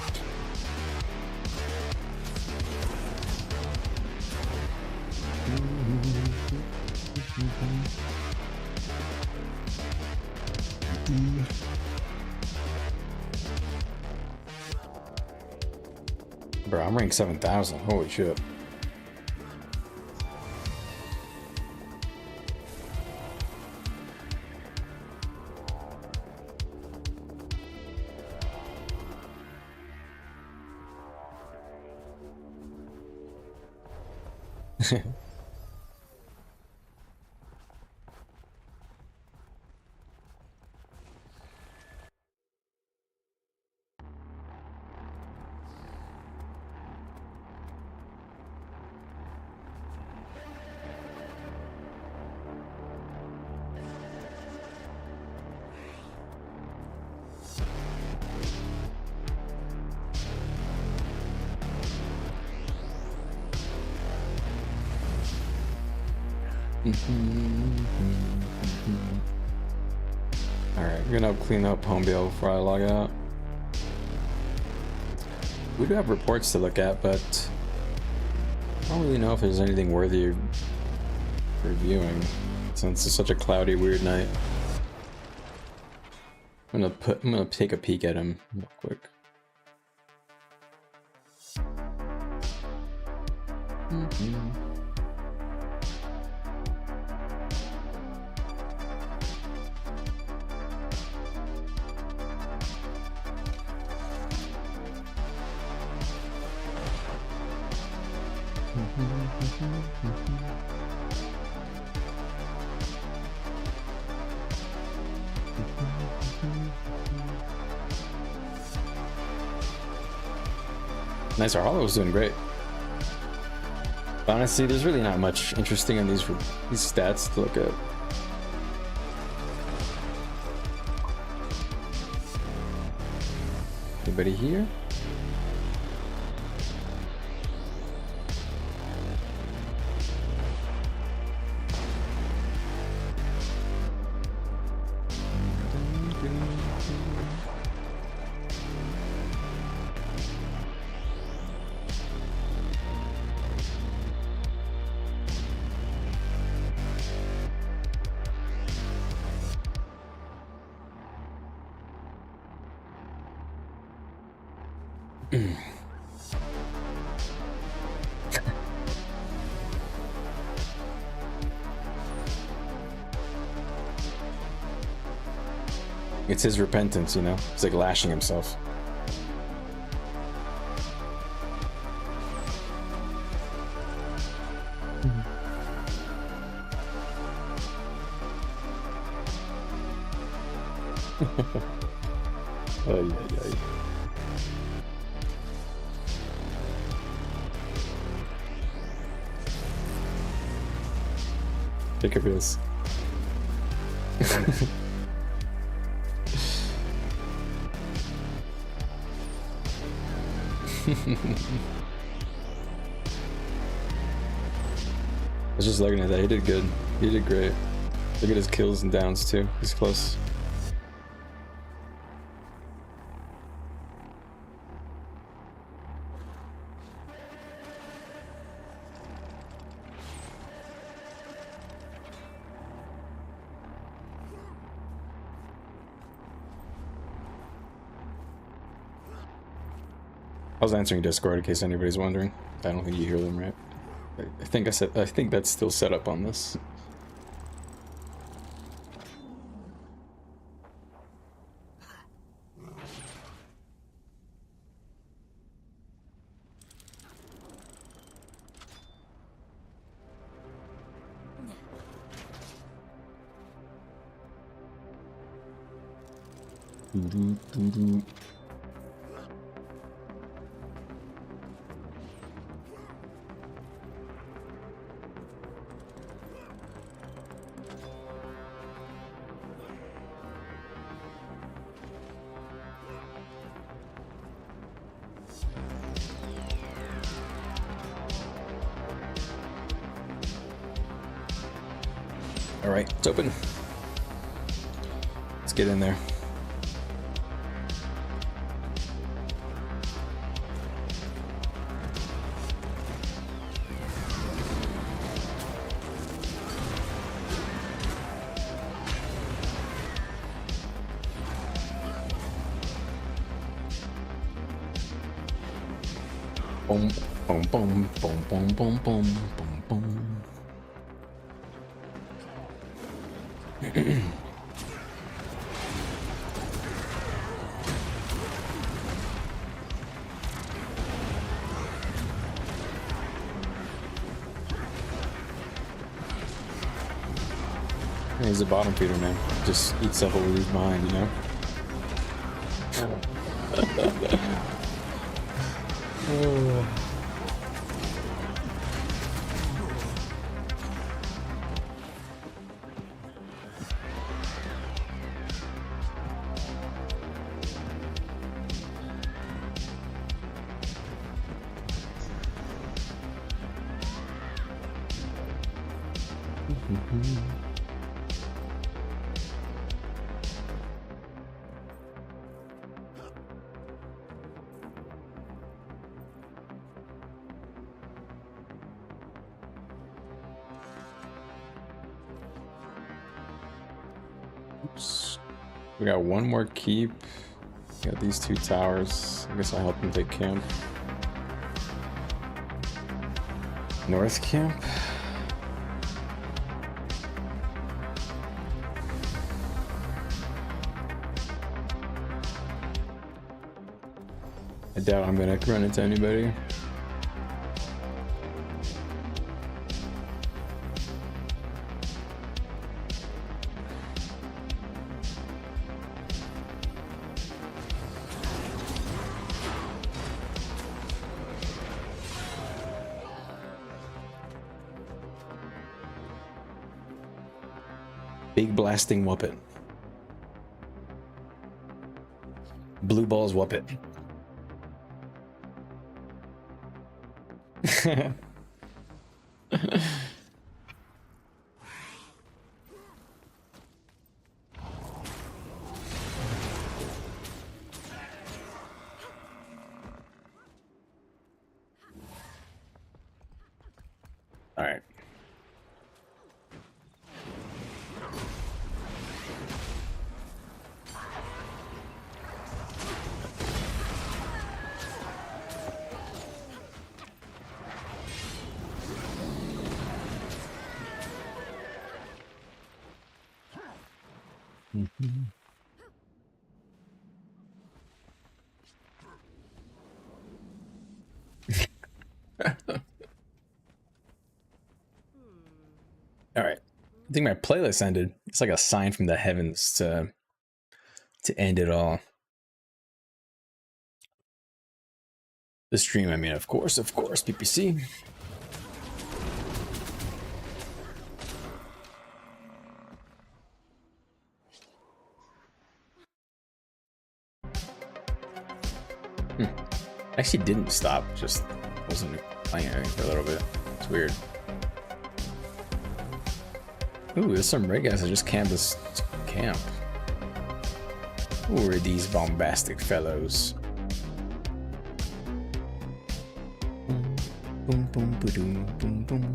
Bro, I'm ranked 7,000. Holy shit. Alright, I'm gonna clean up home bale before I log out. We do have reports to look at, but I don't really know if there's anything worthy of reviewing since it's such a cloudy, weird night. I'm gonna take a peek at him real quick. Nice, our Hollow's doing great. But honestly, there's really not much interesting in these stats to look at. Anybody here? It's his repentance, you know? He's like lashing himself. Take a piss. I was just looking at that. He did good. He did great. Look at his kills and downs too. He's close. I was answering Discord in case anybody's wondering. I don't think you hear them, right? I think that's still set up on this. All right, it's open. Let's get in there. Boom, boom, boom, boom, boom, boom, boom, boom, boom. He's a bottom feeder, man. Just eat stuff over leaves behind, you know? Oh. Oops. We got one more keep. We got these two towers. I guess I'll help them take camp. North camp. I doubt I'm gonna run into anybody. Big blasting whoopit. Blue balls whoopit. All right. All right. I think my playlist ended. It's like a sign from the heavens to end it all. The stream, I mean, of course, PPC. Actually didn't stop, just wasn't playing anything for a little bit. It's weird. Ooh, there's some red guys that just camped this camp. Who are these bombastic fellows? Boom, boom, boom, boom, boom.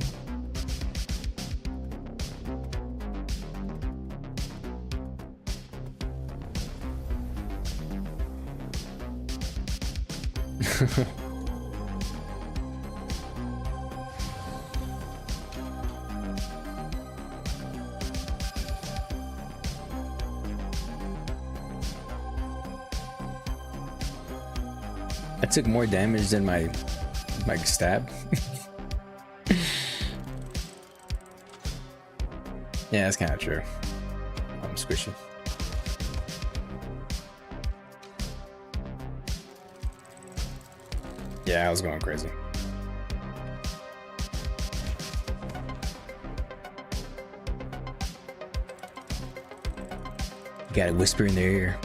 I took more damage than my stab. Yeah, that's kind of true. I'm squishy. Yeah, I was going crazy. You gotta whisper in their ear.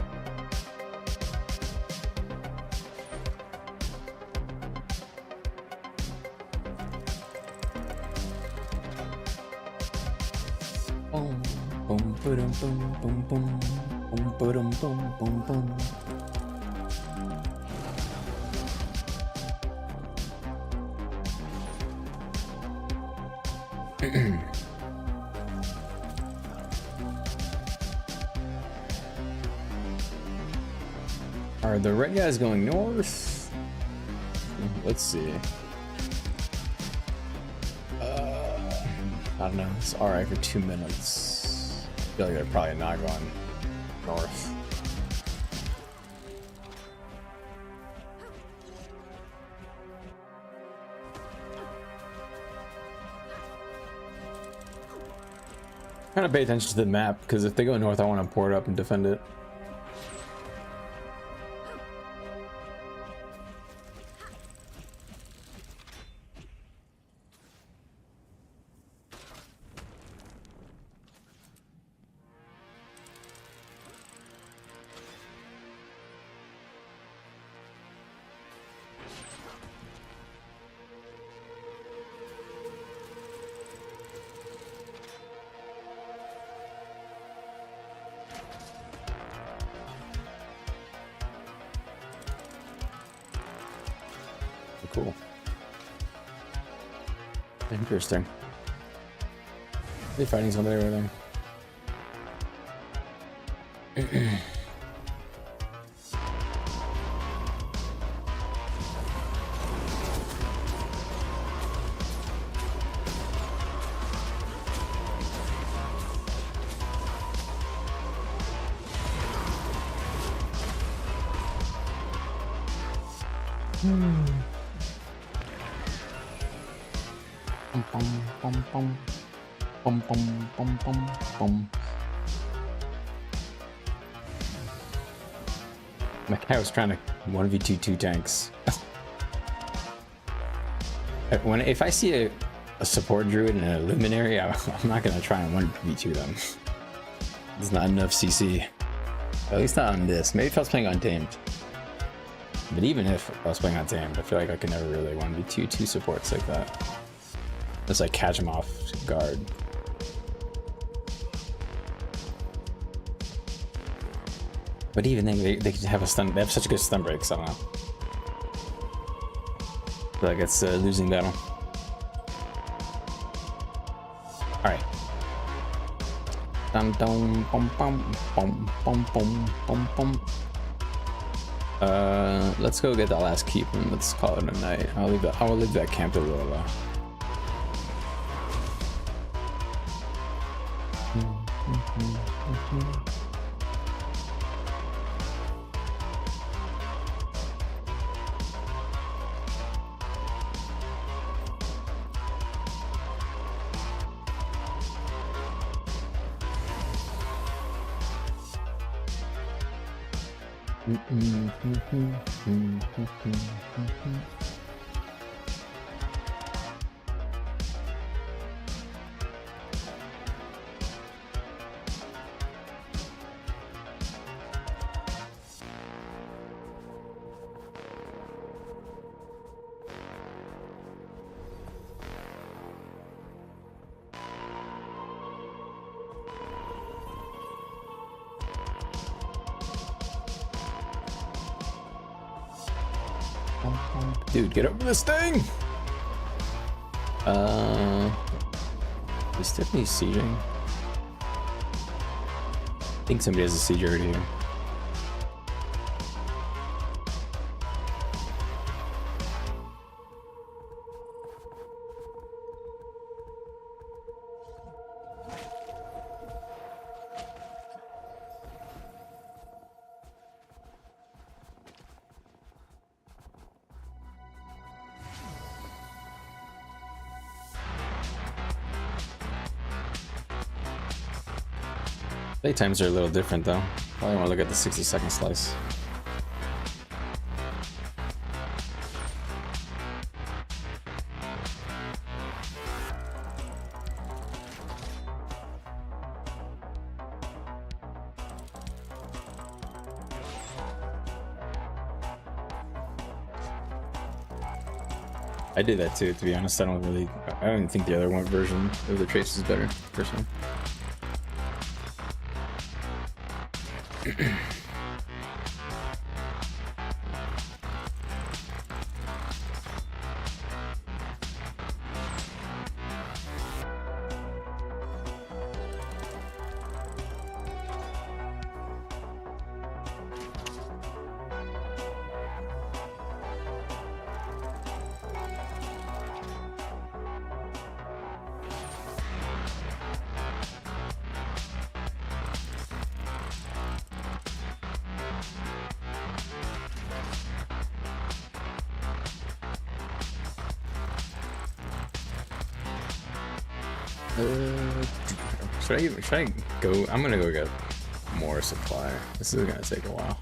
Are the red guys going north? Let's see. I don't know. It's alright for 2 minutes. I feel like they're probably not going north. Kind of pay attention to the map, because if they go north, I want to port up and defend it. Cool. Interesting. Are they fighting somebody over there? My cat was trying to 1v2 two tanks. If I see a support druid and a luminary, I'm not gonna try and 1v2 them. There's not enough CC. At least not on this. Maybe if I was playing Untamed. But even if I was playing Untamed, I feel like I could never really 1v2 two supports like that. Just like catch them off guard. But even then, they can have a stun. They have such a good stun breaks. I don't know. I feel like it's a losing battle. All right. Dum dum bum bum bum bum bum bum bum. Let's go get that last keep and let's call it a night. I will leave that camp a little while. Dude, get over this thing! Is Tiffany sieging? I think somebody has a siege already here. Playtimes are a little different though. Probably want to look at the 60-second slice. I did that too, to be honest. I don't even think the other one version of the trace is better, personally. Should I go? I'm gonna go get more supply. This is gonna take a while.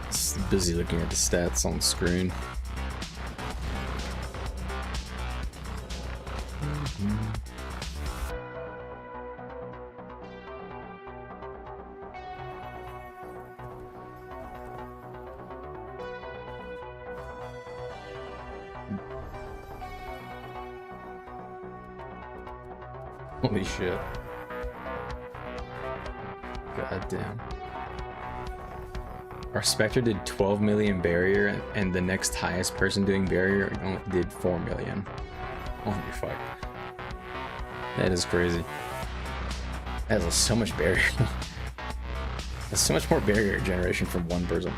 Just busy looking at the stats on the screen. Holy shit. God damn. Our Spectre did 12 million barrier, and the next highest person doing barrier did 4 million. Holy fuck. That is crazy. That is so much barrier. That's so much more barrier generation from one person.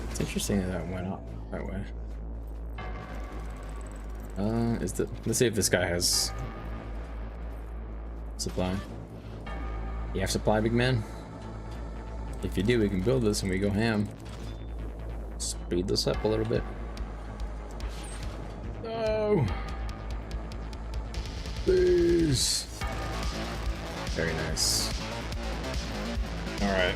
It's interesting that it went up that way. Let's see if this guy has supply. You have supply, big man? If you do, we can build this and we go ham. Speed this up a little bit. No! Please! Very nice. Alright.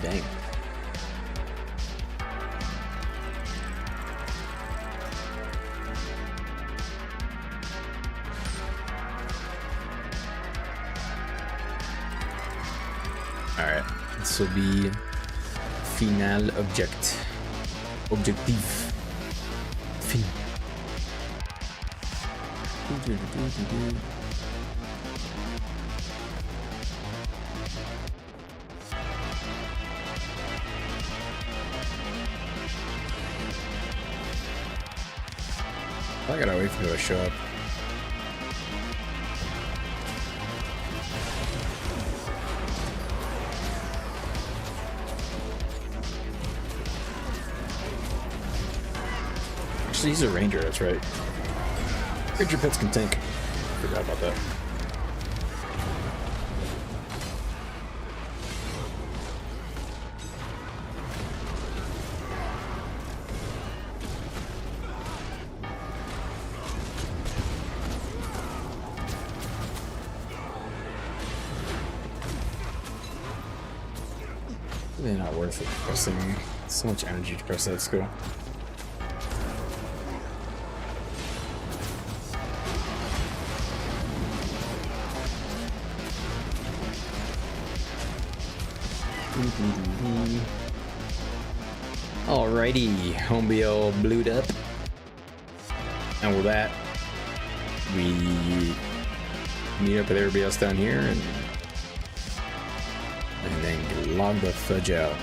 Dang. Alright, this will be final objective. Fin. I gotta wait for him to show up. Actually, he's a ranger, that's right. Ranger pets can tank. Forgot about that. Really not worth it. Pressing so much energy to press that skill. Alrighty, home be all blued up. And with that, we meet up with everybody else down here and then log the fudge out.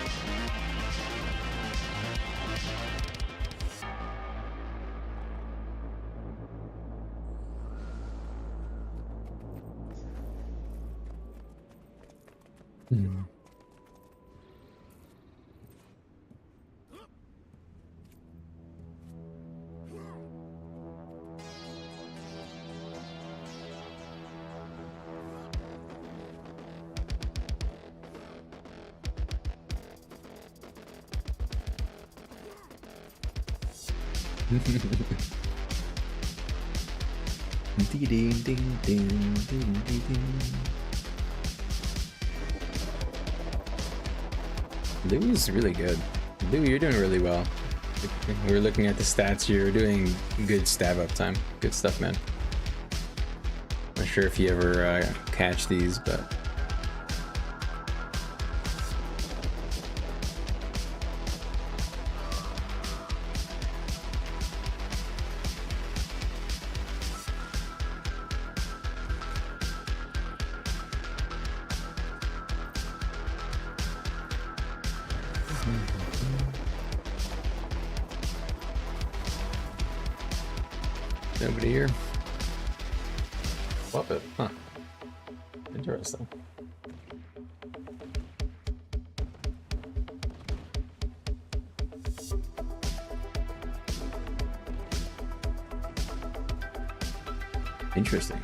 Lou is really good. Lou, you're doing really well. We're looking at the stats. You're doing good stab up time. Good stuff, man. Not sure if you ever catch these, but nobody here. Love it, huh? Interesting. Interesting.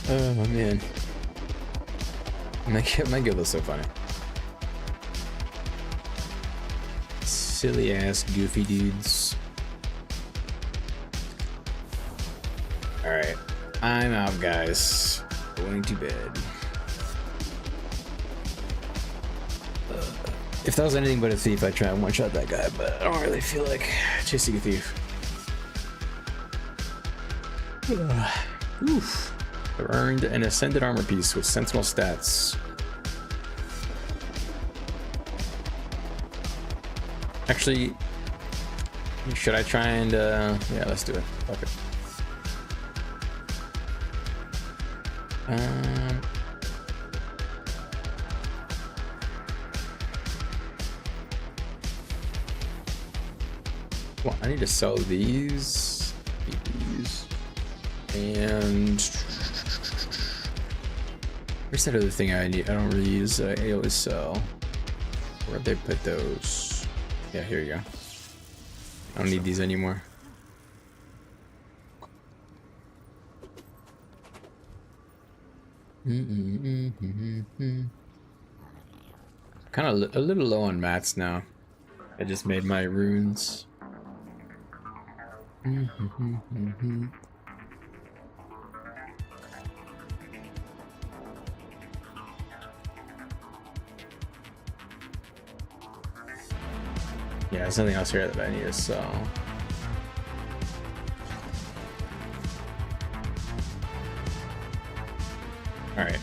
Oh man, my guild is so funny. Silly ass goofy dudes. All right, I'm out, guys. Going to bed. If that was anything but a thief, I'd try and one-shot that guy, but I don't really feel like chasing a thief. Oof. I've earned an ascended armor piece with sentinel stats. Actually, should I try and yeah, let's do it. Okay. Well, I need to sell these, and where's that other thing I need? I don't really use. I always sell. Where'd they put those? Yeah, here you go. I don't need these anymore. Kind of a little low on mats now. I just made my runes. Yeah, there's nothing else here that I need to sell. All right.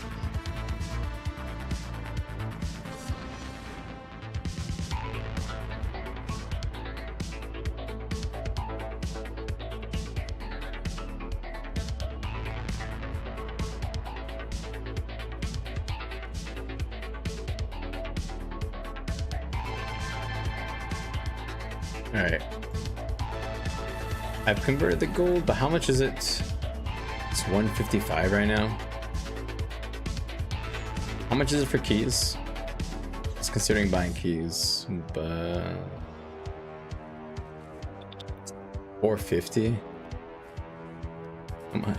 All right. I've converted the gold, but how much is it? It's 155 right now. How much is it for keys? It's considering buying keys, but 450.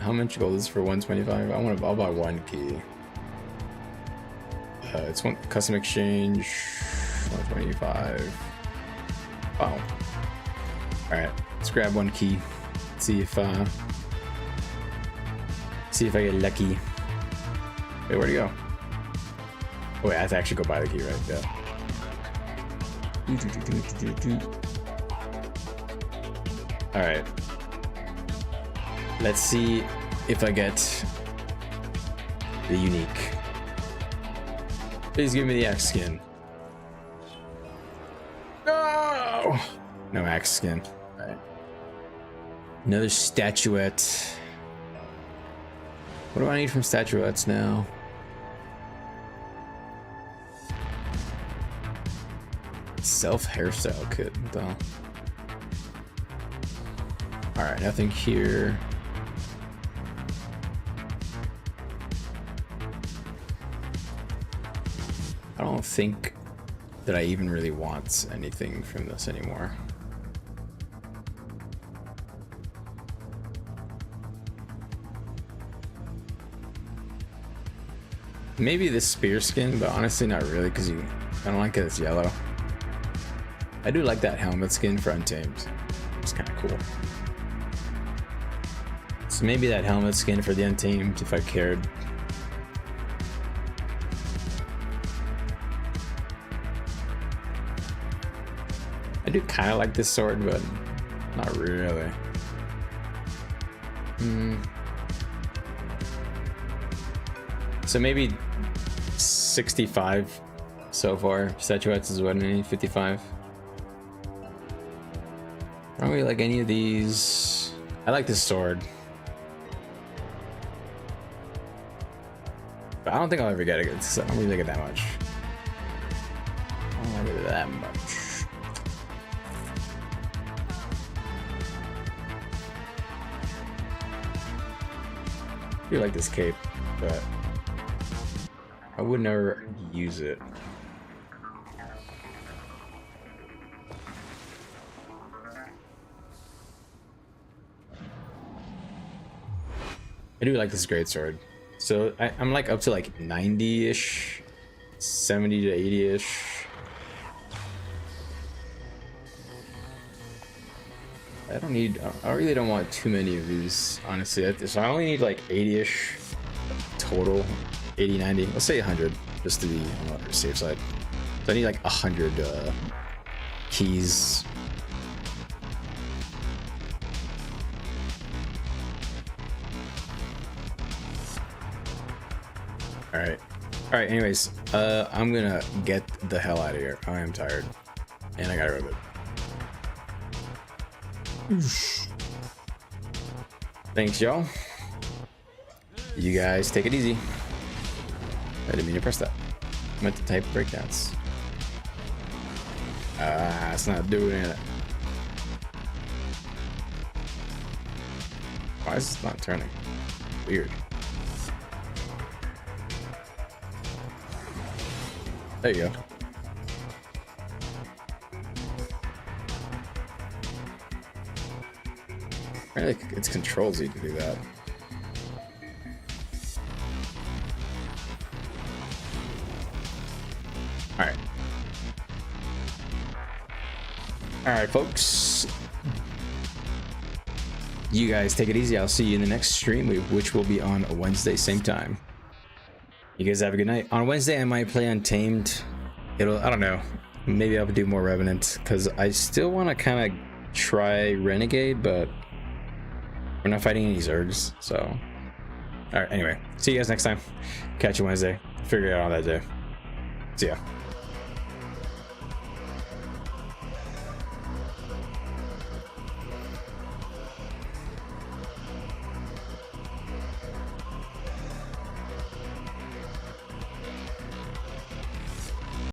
How much gold is for 125? I'll buy one key. It's one custom exchange 125. Wow. All right, let's grab one key. See if I get lucky. Wait, where'd he go? Oh, wait, I have to actually go buy the key, right? Yeah. All right. Let's see if I get the unique. Please give me the axe skin. No! No axe skin. All right. Another statuette. What do I need from statuettes now? Self hairstyle kit, though. All right, nothing here. I don't think that I even really want anything from this anymore. Maybe this spear skin, but honestly not really, because I don't like it, it's yellow. I do like that helmet skin for Untamed. It's kind of cool. So maybe that helmet skin for the Untamed if I cared. I do kind of like this sword, but not really. So maybe 65 so far. Statuettes is what I need, 55. I don't really like any of these. I like this sword. But I don't think I'll ever get it. I don't really like it that much. I don't like it that much. I do like this cape, but I would never use it. I do like this greatsword. So I'm like up to like 90-ish, 70 to 80-ish. I really don't want too many of these, honestly. So I only need like 80-ish total, 80, 90, let's say 100, just to be on the safe side. So I need like 100 keys. All right, anyways, I'm gonna get the hell out of here. I am tired, and I gotta rub it. Thanks, y'all. You guys take it easy. I didn't mean to press that. I meant to type breakdowns. It's not doing it. Why is this not turning? Weird. There you go. Apparently it's Control Z to do that. Alright, folks. You guys take it easy. I'll see you in the next stream, which will be on Wednesday, same time. You guys have a good night. On Wednesday, I might play Untamed. I don't know. Maybe I'll do more Revenant, because I still want to kind of try Renegade, but we're not fighting any Zergs, so. Alright, anyway. See you guys next time. Catch you Wednesday. Figure it out on that day. See ya.